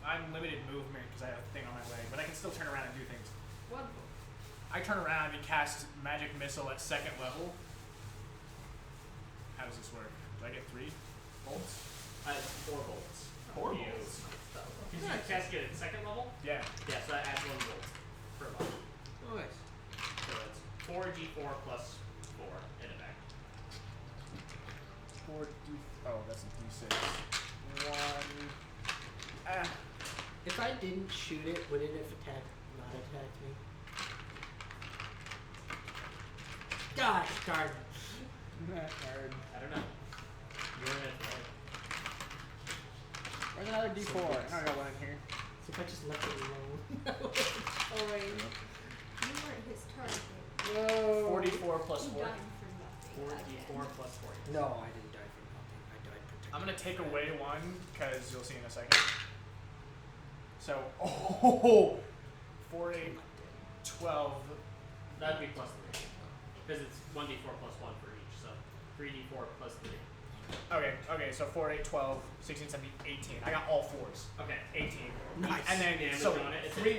I'm limited movement because I have a thing on my leg, but I can still turn around and do things. Wonderful. I turn around and cast magic missile at 2nd level. How does this work? Do I get 3 bolts? 4 bolts. 4 You. bolts. Because you cast it at 2nd level? Yeah. Yeah, so that adds 1 bolt per level. Nice. So it's 4d4 plus 4 in effect. 4d. Oh, that's a d6. 1. If I didn't shoot it, would it have not attacked me? Gosh darn it. Nerd. I don't know. You're in it, right? Where's another d4? I got one in here. So if I just left it alone. Oh wait. You weren't his target. Whoa. 44 plus You 4. died for nothing. 4d4 plus 4. No, I didn't die from nothing. I died protected. I'm gonna take away 1 because you'll see in a second. So, 4, 8, 12. That'd be plus 3. Because it's 1d4 plus 1 for each, so 3d4 plus 3. Okay, so 4, 8, 12, 16, 17, 18. I got all 4s. Okay, 18. Nice. And then, Damage so on it. It's 3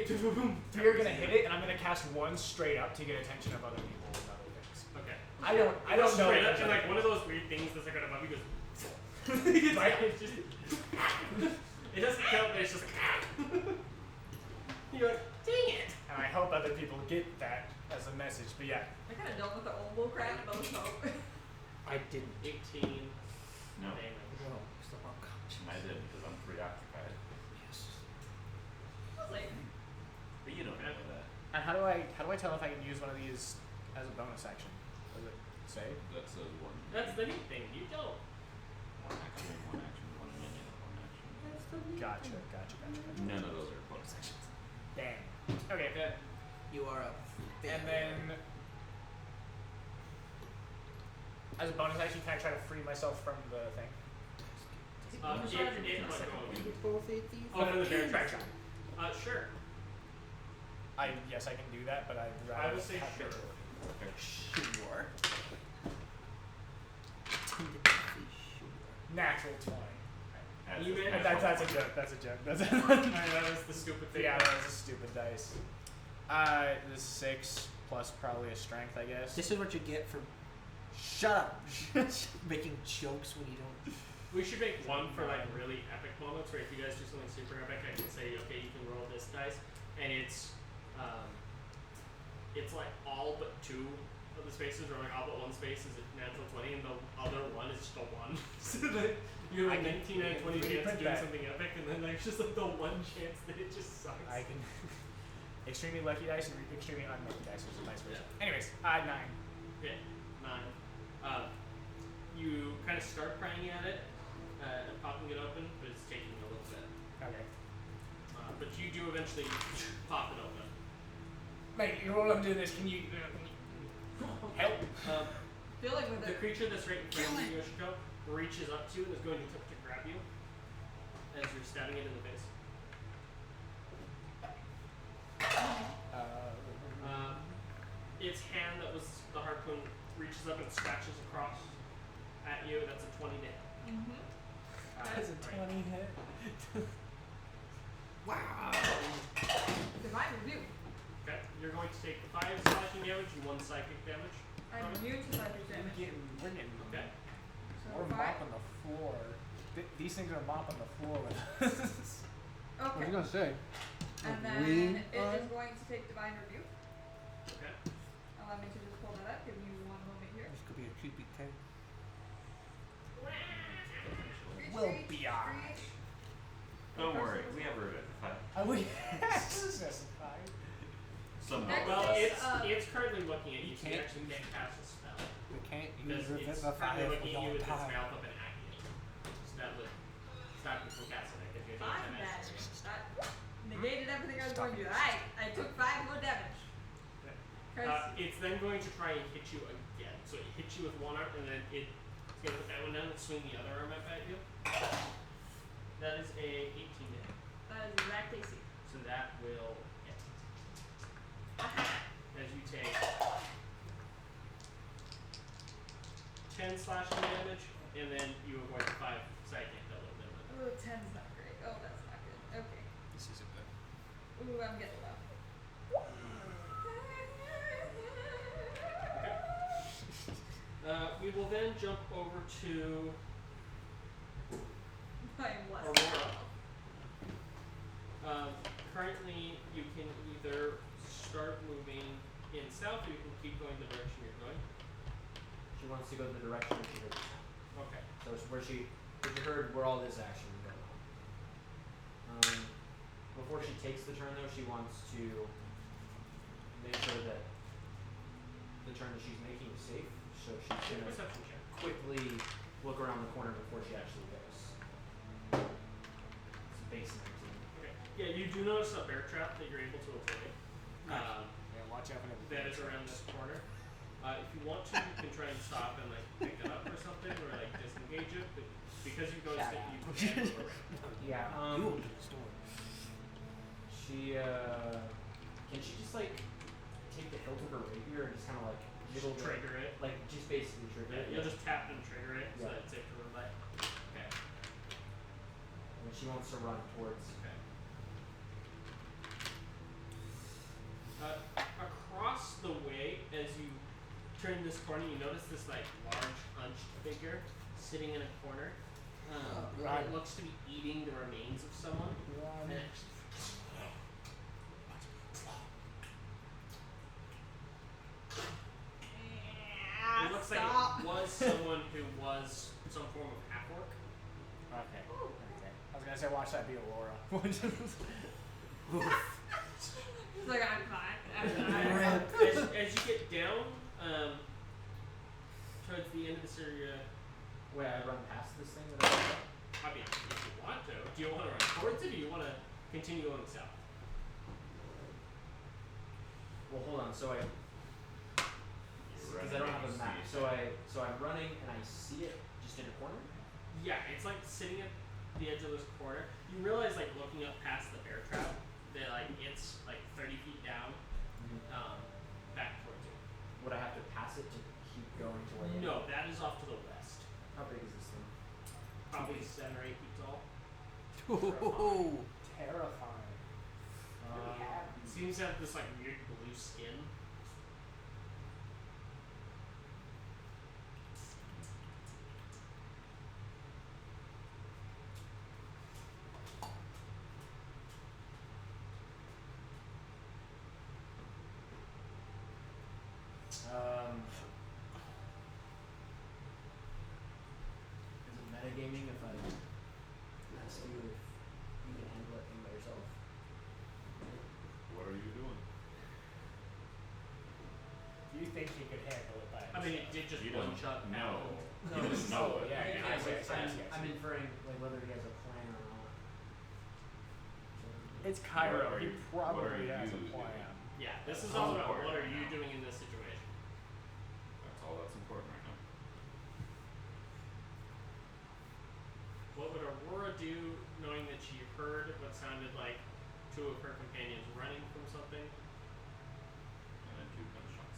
are gonna hit it, and I'm gonna cast 1 straight up to get attention of other people with other things. Okay. I don't know. Straight up, if and there's like one of those weird things that's like right above you goes. Right. It's just, it doesn't count, but it's just. You're like, dang it! And I hope other people get that as a message. But yeah, I kind of dealt with the old bull crap, but let's hope. I didn't. 18 No, damage. No, it's not unconscious. I did because I'm preoccupied. Yes. I was like, But you don't know that. and how do I tell if I can use one of these as a bonus action? Does it say? That's a one. That's the neat thing. You don't. One action, one minion, one action. That's the neat Gotcha. thing. None of those are bonus actions. Damn. Okay. You are up. And then, as a bonus action, can I try to free myself from the thing? It might go. Both hit these? Oh, for the bear traction. Sure. Yes, I can do that, but I'd I rather would say have sure. it- Sure. Natural 20. As You a may- special- That's a joke. That's a joke. That's Alright, that was the stupid thing. yeah, that was a stupid dice. The 6 plus probably a strength, I guess. This is what you get for shut up, making jokes when you don't. We should make one for like really epic moments where if you guys do something super epic, I can say, okay, you can roll this dice, and it's like all but 2 of the spaces, or like all but 1 space is a natural 20, and the other one is just a 1. So that you're like 19 out of 20 chance of doing something epic, and then there's just like the 1 chance that it just sucks. I can extremely lucky dice and extremely unlucky dice, or vice versa. Yeah. Anyways, 9. Yeah, 9. You kind of start prying at it, popping it open, but it's taking a little bit. Okay. But you do eventually pop it open. Mate, while I'm doing this, can you help? Dealing with The it. creature that's right in front of you, Yoshiko, reaches up to you and is going to attempt to grab you as you're stabbing it in the face. Its hand that was the harpoon reaches up and scratches across at you. That's a 20 to hit. Mm-hmm. That's a 20 hit. Wow. Divine review. Okay, you're going to take 5 slashing damage and 1 psychic damage. I'm immune to psychic damage. We're getting Okay. So we're 5. mopping the floor. These things are mopping the floor with us. Okay. gonna say? And then we it is going to take divine review. Okay. Allow me to just pull that up. Give me 1 moment here. This could be a creepy tale. Reach, Will reach, be alright. reach. Don't worry, we have root at I would specify. Somehow. Next Well, is, it's currently looking at you, so you can't- actually can't cast a spell. We can't Because use it's Revivify currently if looking we at you don't with its die. mouth open at you. So that would stop you from casting it if you're doing 5 damage. damage. That negated everything I was going to do. Alright, I took 5 more damage. It's then going to try and hit you again. So it hits you with one arm, and then it's going to put that one down and swing the other arm up at you. That is a 18 to hit. That is exact AC. So that will hit. As you take 10 slashing damage, and then you avoid 5 psychic that will limit. Oh, 10's not great. Oh, that's not good. Okay. This isn't good. Ooh, I'm getting low. We will then jump over to I am less. Aurora. Currently, you can either start moving in south, or you can keep going the direction you're going. She wants to go the direction she heard. Okay. So it's where she heard where all this action is going on. Before she takes the turn though, she wants to make sure that the turn that she's making is safe. So she's Make a gonna perception check. quickly look around the corner before she actually goes. It's a base 19. Okay. Yeah, you do notice a bear trap that you're able to avoid. Yeah, watch out for That is around this corner. If you want to, you can try and stop and like pick it up or something, or like disengage it. But because you noticed Shut it, up. you can't move around. Yeah. You opened the store. She can she just like take the hilt of her rapier and just kind of like jiggle the, Trigger it. like just basically trigger Yeah, it. you'll just tap and trigger it, so Yeah. that's it for the light. Okay. And she wants to run towards. Okay. Across the way, as you turn this corner, you notice this like large hunched figure sitting in a corner. Right. It looks to be eating the remains of someone. And it It looks like Stop. it was someone who was some form of half orc. Okay. Okay. I was gonna say watch that be Alura. He's like, I'm fine. I'm fine. As you get down, towards the end of this area, Wait, I run past this thing that I got? I mean, if you want to, do you want to run towards it, or do you want to continue going south? Well, hold on. So I, because I don't have a map. So I'm running and I see it just in a corner. Yeah, it's like sitting at the edge of this corner. You realize, like looking up past the bear trap, that like it's like 30 feet down, back towards you. Would I have to pass it to keep going to where? No, that is off to the west. How big is this thing? Probably 7 or 8 feet tall. Ooh. Terrifying. seems to have this like weird blue skin. Is it metagaming if I ask you if you can handle that thing by yourself? What are you doing? Do you think he could handle it by himself? I mean, it did just You one don't shot. know. No, You just know it. yeah, You yeah, know yes, it. yes, yes. I'm inferring like whether he has a plan or not. It's Cairo. What are He you- what are probably has a you plan. doing? Yeah, this is That's all about important what are right you now. doing in this situation. That's all that's important right now. What would Aurora do, knowing that she heard what sounded like two of her companions running from something? And then 2 gunshots.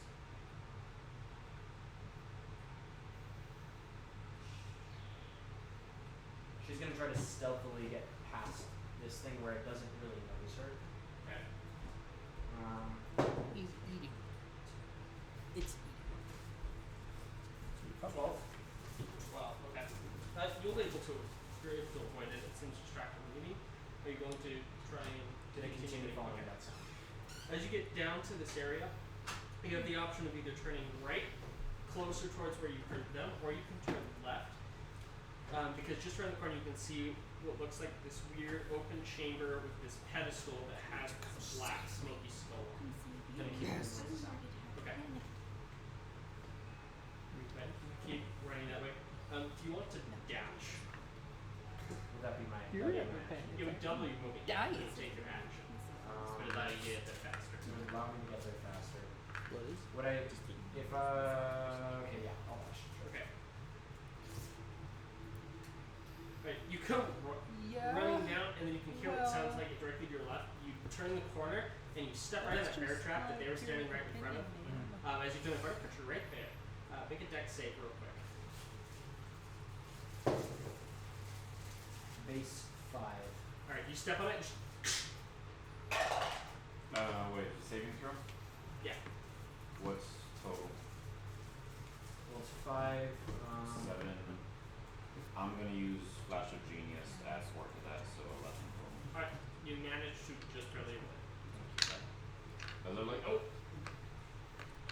She's gonna try to stealthily get past this thing where it doesn't really notice her. Okay. He's eating. It's eating. 12. Well, okay. You'll be able to, you're able to avoid it. It seems distracting maybe. Are you going to try and Did I continue to following okay. that sound? As you get down to this area, you have the option of either turning right, closer towards where you heard them, or you can turn left. Because just around the corner you can see what looks like this weird open chamber with this pedestal that has this black smoky skull on it. Gonna keep this sound. Okay. Right. Keep running that way. Do you want to dash? Would that be my You're that'd in be my a action? It would double your movement. Dying. You would take your action. But it allow you to get there faster. It would allow me to get there faster. What is? Would I if okay, yeah, I'll dash. Sure. Okay. Right, you come Yeah. running down, and then you can hear what sounds well- like it directly to your left. You turn the corner, and you step right in that bear trap that they were standing right in front of. As you turn the corner, put you right there. Make a dex save real quick. Base 5. Alright, you step on it. Wait, saving throw? Yeah. What's total? Well, it's 5. 7. I'm gonna use Flash of Genius as work of that, so 11 total. Alright, you manage to just barely avoid it. Those are like, Oh!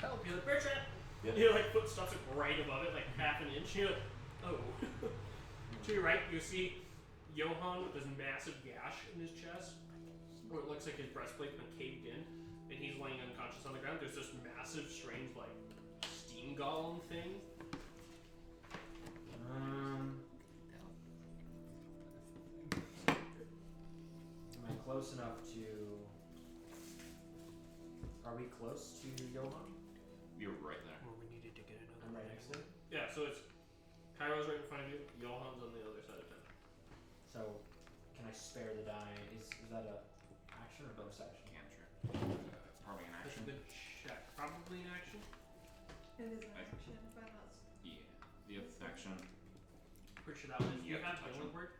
Help! You're the bear trap! Yep. Your like foot stops like right above it, like half an inch. You're like, oh. To your right, you see Johann with this massive gash in his chest, where it looks like his breastplate's been caved in, and he's laying unconscious on the ground. There's this massive, strange, like, steam golem thing. Am I close enough to? Are we close to Johann? you're right there. Well, we needed to get another. I'm right next to him. Yeah, so it's Cairo's right in front of you, Johann's on the other side of town. So, can I spare the die? Is that a action or bonus action? Cantrip. Probably an That's a action. good check. Probably an action. It is an I- action, if I'm not. Yeah. The action. Pretty sure that one is. Do You you have have to touch healing him. word?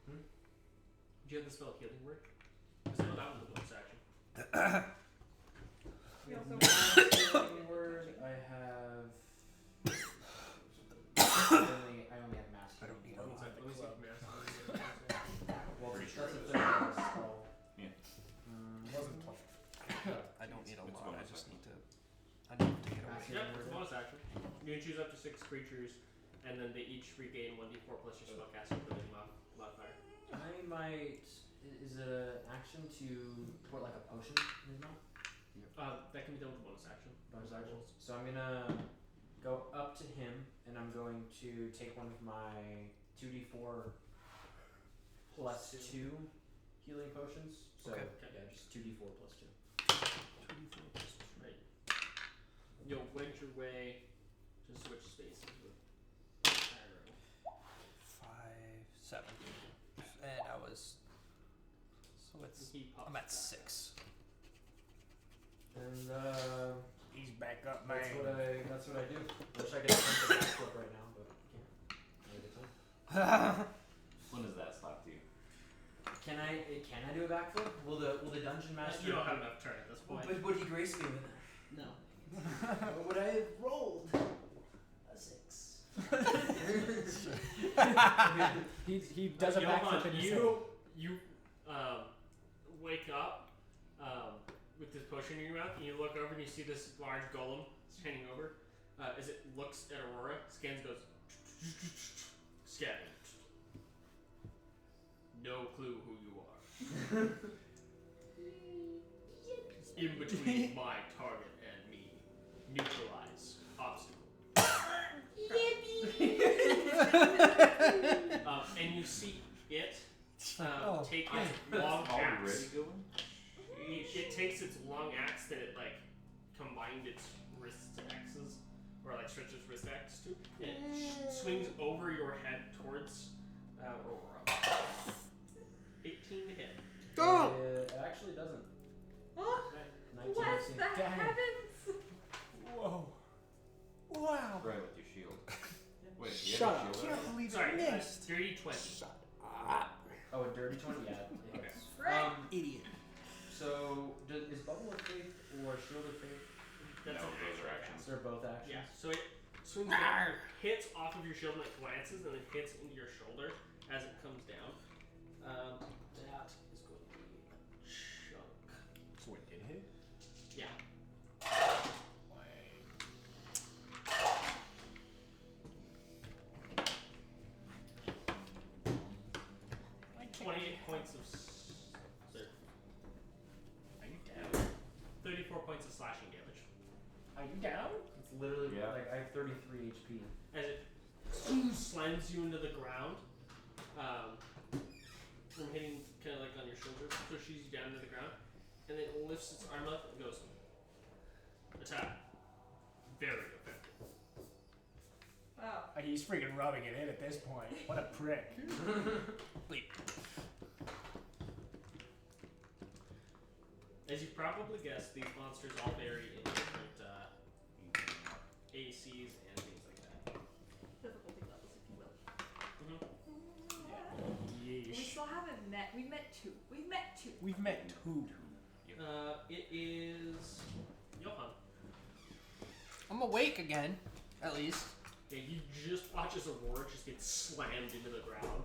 Hmm? Do you have the spell healing word? Because I know that was a bonus action. We also Healing word. I have. I only have mass. I don't need Let me a see- lot. let me see if mass Well, Pretty sure that's a it is. third level spell. Yeah. Wasn't playing. I don't need a It's lot. I bonus just action. need to. I need to get away. Massive. Yep, it's a bonus action. You can choose up to 6 creatures, and then they each regain 1d4 plus your spellcasting ability modifier. I might. Is it an action to put like a potion in his mouth? That can be done with a bonus action. Bonus action. So I'm gonna go up to him, and I'm going to take one of my 2d4 plus 2 healing potions. So Okay. yeah, just 2d4 plus 2. Right. You'll wedge your way to switch spaces with Cairo. 5, 7, and I was. So it's. He pops I'm at back 6. And He's back up, that's man. what I do. I wish I could attempt a backflip right now, but I can't. Have a good time. When does that stop to you? Can I do a backflip? Will the dungeon master? You don't have enough turn at this point. But would he grace me with it? No. What would I have rolled? A 6. He does a Johan, backflip in his head. you wake up with this potion in your mouth, and you look over and you see this large golem standing over. As it looks at Aurora, scans, goes scanning. No clue who you are. In between my target and me. Neutralize obstacle. And you see it take its long axe. It takes its long axe that it combined its wrists to X's, or stretches its wrist axe to, and it swings over your head towards Aurora. 18 to hit. It actually doesn't. Oh, 19 bless AC. the Dang. heavens! Whoa. Wow. Right with your shield. Wait, you Shut have a up. shield Can't out? believe Sorry, I missed. dirty 20. Shut up. Oh, a dirty 20? Yeah. It Okay. hits. Right. Idiot. So, is Bubble of Faith or Shield of Faith? That's No, an those actual are action. actions. They're both actions. Yeah, so it swings down, hits off of your shield and glances, and then hits into your shoulder as it comes down. That is going to be a chunk. So it did hit? Yeah. 28 points of. Are you down? 34 points of slashing damage. Are you down? It's literally Yeah. I have 33 HP. As it slams you into the ground, from hitting kind of on your shoulder, so she's down to the ground, and then it lifts its arm up and goes, attack. Very effective. Wow. He's freaking rubbing it in at this point. What a prick. Wait. As you probably guessed, these monsters all vary in different ACs and things like that. Difficulty levels, if you will. We Yeesh. still haven't met. We've met two. We've met two. We've met two. It is Johan. I'm awake again, at least. Yeah, you just watch as Aurora just gets slammed into the ground.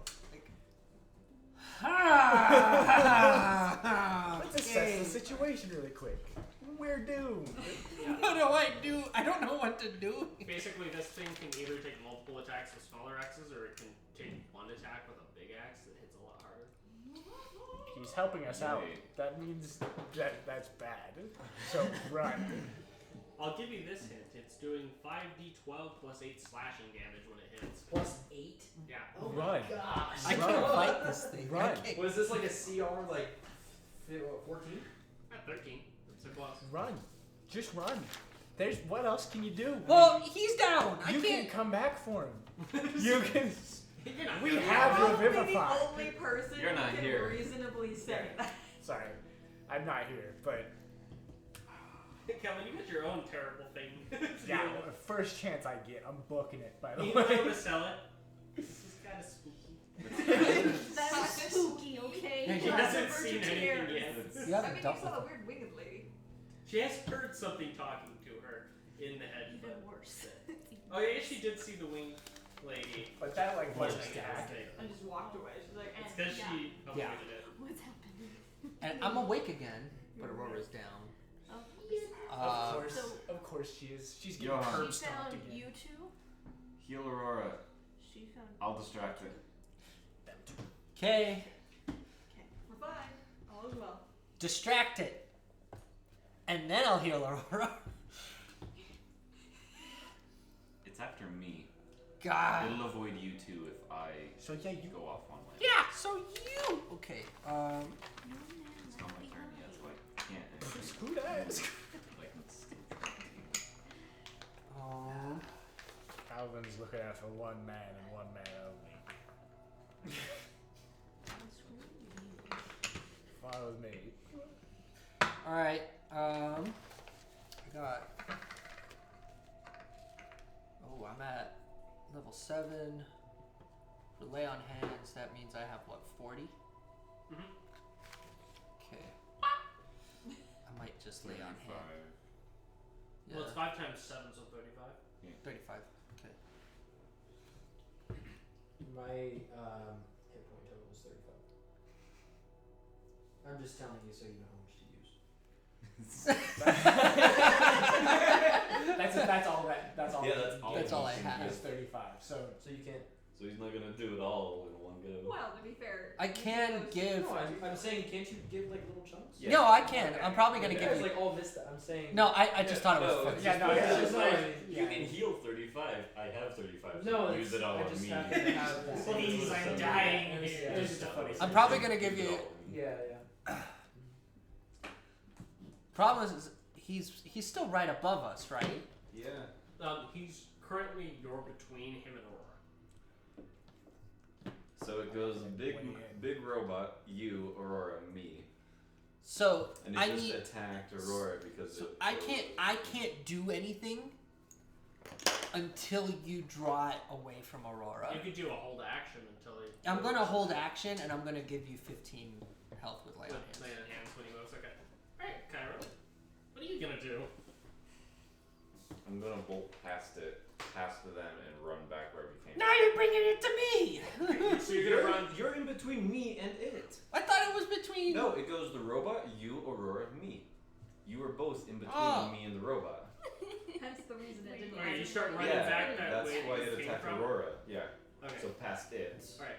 Let's assess the situation really quick. We're doomed. What do I do? I don't know what to do. Basically, this thing can either take multiple attacks with smaller axes, or it can take one attack with a big axe that hits a lot harder. He's helping us out. Wait. That means that's bad. So run. I'll give you this hint. It's doing 5d12 plus 8 slashing damage when it hits. Plus 8? Yeah. Run. Gosh. I can't fight this thing. Run. I can't- Was this like a CR 14? At 13. So close. Run. Just run. There's what else can you do? Well, he's down. I you can't. can come back for him. You can. You're not We gonna- have Probably the Revivify. only person You're not who can here. reasonably say that. Sorry, I'm not here, but Kevin, you got your own terrible thing. yeah, first chance I get, I'm booking it. By the You know how way. to sell it. This is kind of spooky. That's spooky, okay? She hasn't seen anything yet. You I haven't mean, you dealt saw with the weird winged lady. She has heard something talking to her in the head. Even worse. Oh yeah, she did see the winged lady. But that like Once wasn't I get stacked. this thing. I just walked away. She's like, It's because Yeah. she avoided Yeah. it. What's happening? And I'm awake again, but Aurora's down. Oh, Of course she is. She's getting Johan. curb she stomped found again. you two. Heal Aurora. She found. I'll distract it. Okay, okay, we're fine. All is well. distract it, and then I'll heal Aurora. It's after me. God. It'll avoid you two if I So yeah, you go off one way. Yeah. So you. Okay. It's not my turn yet, so I can't. Who does? Like, it's Calvin's looking out for one man and one man only. Fine with me. All right. I got. Oh, I'm at level 7. For lay on hands, that means I have what, 40? Mm-hmm. 7, so 35. 35. Okay. My hit point total was 35. I'm just telling you so you know how much to use. That's all that. That's all. Yeah, that's all. That's all I he have. can It's do. 35. So you can't. So he's not gonna do it all in one go. Well, to be fair, I can give. No, I'm saying can't you give like little chunks? Yeah. No, I can. Okay. I'm probably gonna Yeah, give it's you. like all this stuff. I'm saying. No, I just thought it was funny. Yeah, no, it's yeah. just like You can heal 35. I have 35. So No, use it all I on just me. happen to have that. Please, I'm dying here. This is a funny I'm probably gonna give Use it you. all on me. Yeah. Problem is, he's still right above us, right? Yeah. He's currently you're between him and Aurora. So it goes big, 28. big robot, you, Aurora, me, So and I it just need. attacked Aurora because So it I goes- can't do anything until you draw it away from Aurora. You could do a hold action until he. I'm gonna hold action and I'm gonna give you 15 health with lay on hands. Lay on hands when he moves. Okay. Alright, Cairo. What are you gonna do? I'm gonna bolt past them and run back where we came. Now you're bringing it to me. So you're gonna run. You're in between me and it. I thought it was between. No, it goes the robot, you, Aurora, me. You are both in between Oh. me and the robot. hence the reason it didn't. Alright, you start actually- running Yeah, back that that's way why that it you came attacked from. Aurora. Yeah. Okay. So past it. Alright.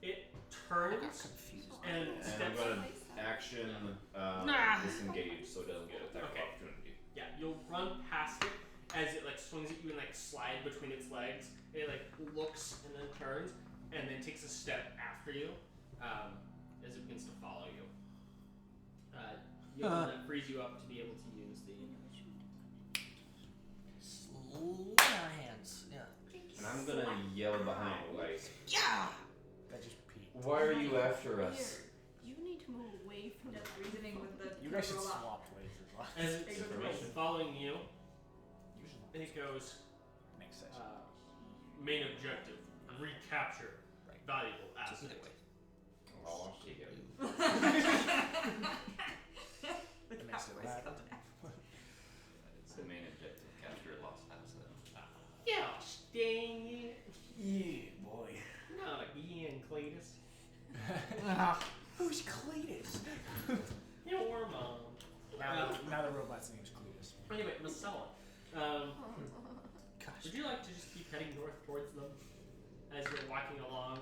It I got turns confused. and And I'm steps. gonna action Nah. disengage so it doesn't get attack of Okay. opportunity. Yeah, you'll run past it as it like swings at you and like slide between its legs. It like looks and then turns and then takes a step after you as it begins to follow you. That frees you up to be able to use the. Lay on hands. Yeah. And I'm gonna yell behind like, Yeah. That just peaked. why are you after us? You need to move away from That's reasoning with the You guys should robot. swap places. As it's Information. following you, You should it goes Makes sense. main objective: recapture Right. valuable So assets. either way. Oh, I'll take it. The That makes it cowboys bad. come back. It's the main objective, capture lost asset. Yeah, dang it. Yeah, boy. Not again, Cletus. Who's Cletus? Your mom. Now the robot's name's Cletus. Anyway, Marcella, Gosh. would you like to just keep heading north towards them as you're walking along?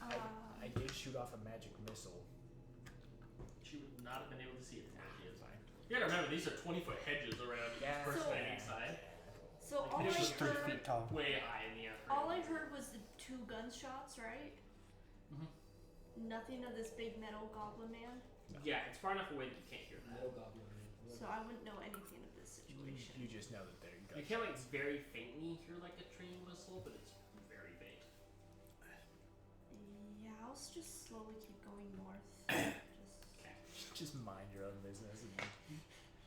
I did shoot off a magic missile. She would not have been able to see it from where she is. You gotta remember, these are 20-foot hedges around each Yeah. person So- on each side. So all It's I just 3 heard, feet tall. Way high in the air. all I heard was the 2 gunshots, right? Mhm. Nothing of this big metal goblin man. Yeah, it's far enough away that you can't hear that. Metal goblin. So I wouldn't know anything of this situation. You just know that they're You can like very faintly hear like a train whistle, but it's very faint. Yeah, I'll just slowly keep going north. just mind your own business. And,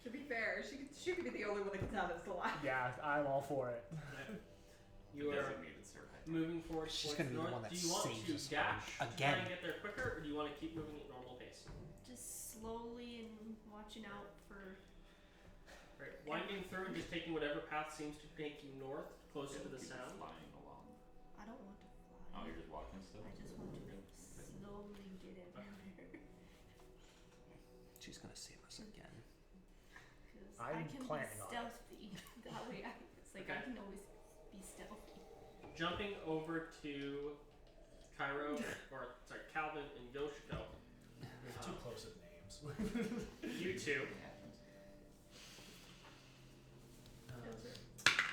To be fair, she could be the only one that can sound it's alive. yeah, I'm all for it. You are Designated survivor. moving forward She's towards gonna be the north. one that Do you want saves to us dash to try again. and get there quicker, or do you want to keep moving at normal pace? Just slowly and watching out for. Right, winding through and just taking whatever path seems to take you north, closer to the People sound. flying along. I don't want to Oh, fly. you're just walking still? I just want to slowly get everywhere. She's gonna save us again. Because I'm I can planning be on it. stealthy. That way, it's like I Okay. can always be stealthy. Jumping over to Cairo, or sorry, Calvin and Yoshiko. We're too close at names. You two.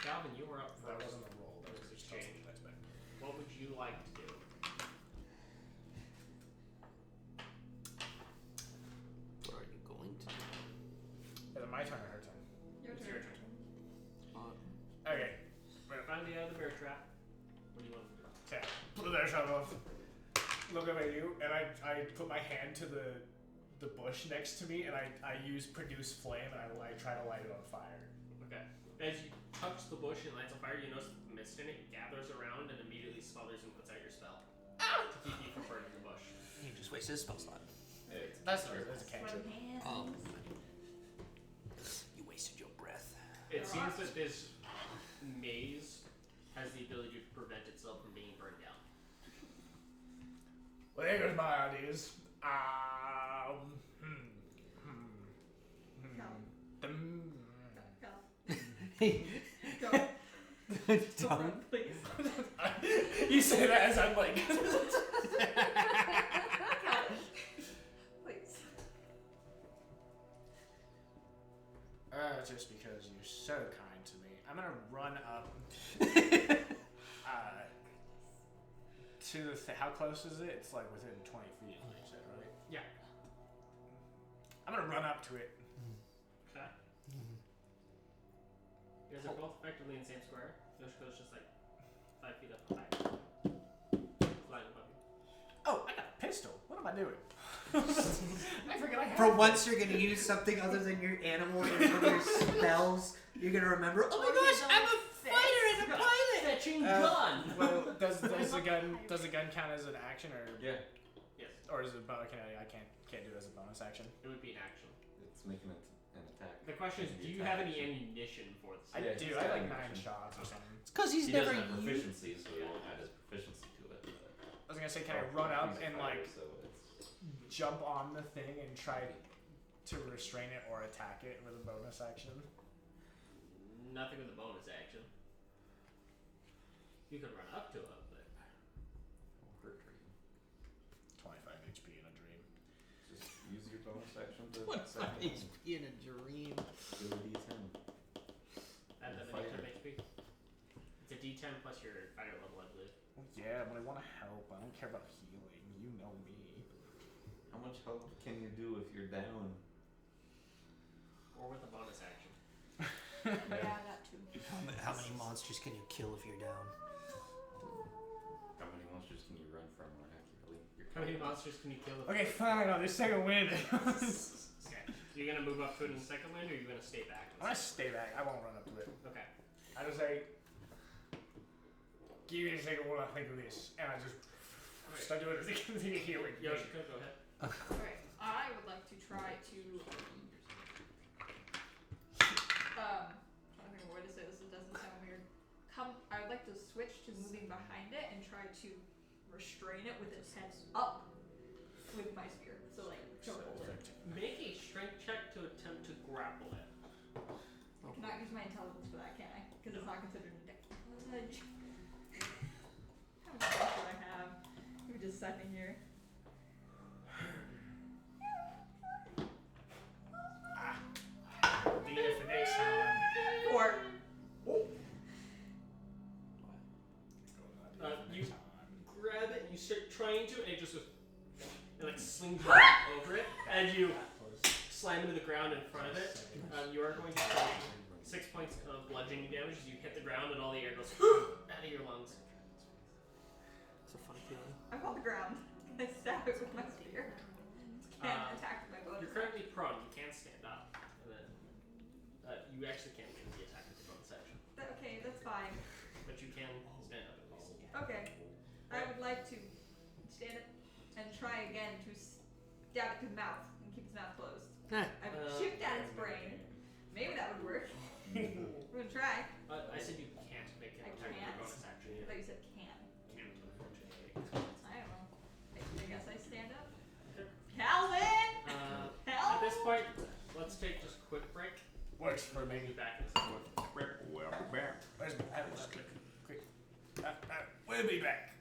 Calvin, you were up first. That wasn't a roll. That was This just exchange. something expect. What would you like to do? What are you going to do? Is it my turn or her turn? Your It's turn. your turn. Okay. Finally out of the bear trap. What do you want to do? Okay. Put the bear trap off. Look up at you, and I put my hand to the bush next to me, and I use produce flame, and I try to light it on fire. Okay. As you touch the bush and lights on fire, you notice that the mist in it gathers around and immediately smothers and puts out your spell to keep you from burning the bush. You just wasted his spell slot. That's true. That's a cantrip. You wasted your breath. It seems that this maze has the ability to prevent itself from being burned down. Well, there goes my ideas. Go. Don't. Please. You say that as I'm like. Please. Just because you're so kind to me, I'm gonna run up. To the how close is it? It's like within 20 feet. You said, right? Yeah. I'm gonna run up to it. Okay. You guys are both effectively in the same square. Yoshiko's just like 5 feet up high. Flying above you. Oh, I got a pistol. What am I doing? I forget I have. For once, you're gonna use something other than your animal and your spells. You're gonna remember. Oh my gosh, I'm a fighter and a pilot. Fetching gun. Well, does the gun count as an action or? Yeah, Yes, Or is it I can't do it as a bonus action? it would be an action. it's making it an attack. The question is, Making do the you attack have any action. ammunition for this? I Yeah, do. he's I got like ammunition. 9 shots or something. It's because he's He never doesn't have used. proficiency, so he won't add his proficiency to it. I was gonna say, can I run up and like jump on the thing and try to restrain it or attack it with a bonus action? Nothing with a bonus action. You could run up to it, but 25 HP in a dream. Just use your bonus action to What attack him. HP in a dream? Do a D10. add that Fire. many HP. It's a D10 plus your fighter level, I believe. Well, yeah, but I want to help. I don't care about healing. You know me. How much help can you do if you're down? Or with a bonus action. Yeah, that too. How many monsters can you kill if you're down? How many monsters can you run from more accurately? How many monsters can you kill? Okay, fine. I'll just second wind. Okay. You're gonna move up to it in the second wind, or you're gonna stay back? I'm gonna stay back. I won't run up to it. Okay. I just say, give me a second while I think of this, and I just start doing the healing. Yoshiko, go ahead. Alright, I would like to try to trying to think of a way to say this, it doesn't sound weird. I would like to switch to moving behind it and try to restrain it with its head up with my spear. So like choke hold it. Make a strength check to attempt to grapple it. I cannot use my intelligence for that, can I? Because it's not considered a dex. How much strength do I have? Give me just a second here. Be there for next time. Or You grab it and you start trying to, and it just goes, and like slings you over it, and you slam into the ground in front of it. You are going to take 6 points of bludgeoning damage as you hit the ground, and all the air goes out of your lungs. It's a funny feeling. I'm on the ground. I stab it with my spear. Can't attack with my bonus. You're currently prone. You can't stand up, and then you actually can't make the attack with the bonus action, Okay, that's fine. but you can stand up at least. Okay. I would like to stand up and try again to stab it to the mouth and keep its mouth closed. I would chipped at its brain. Maybe that would work. We're gonna try. I said you can't make an I attack with can't. your bonus action. I You thought you said can. can't, unfortunately. I don't know. I guess I stand up. Calvin! At this point, let's take just a quick break. Works for Maybe me. back in a second. Where's quick? We'll be back.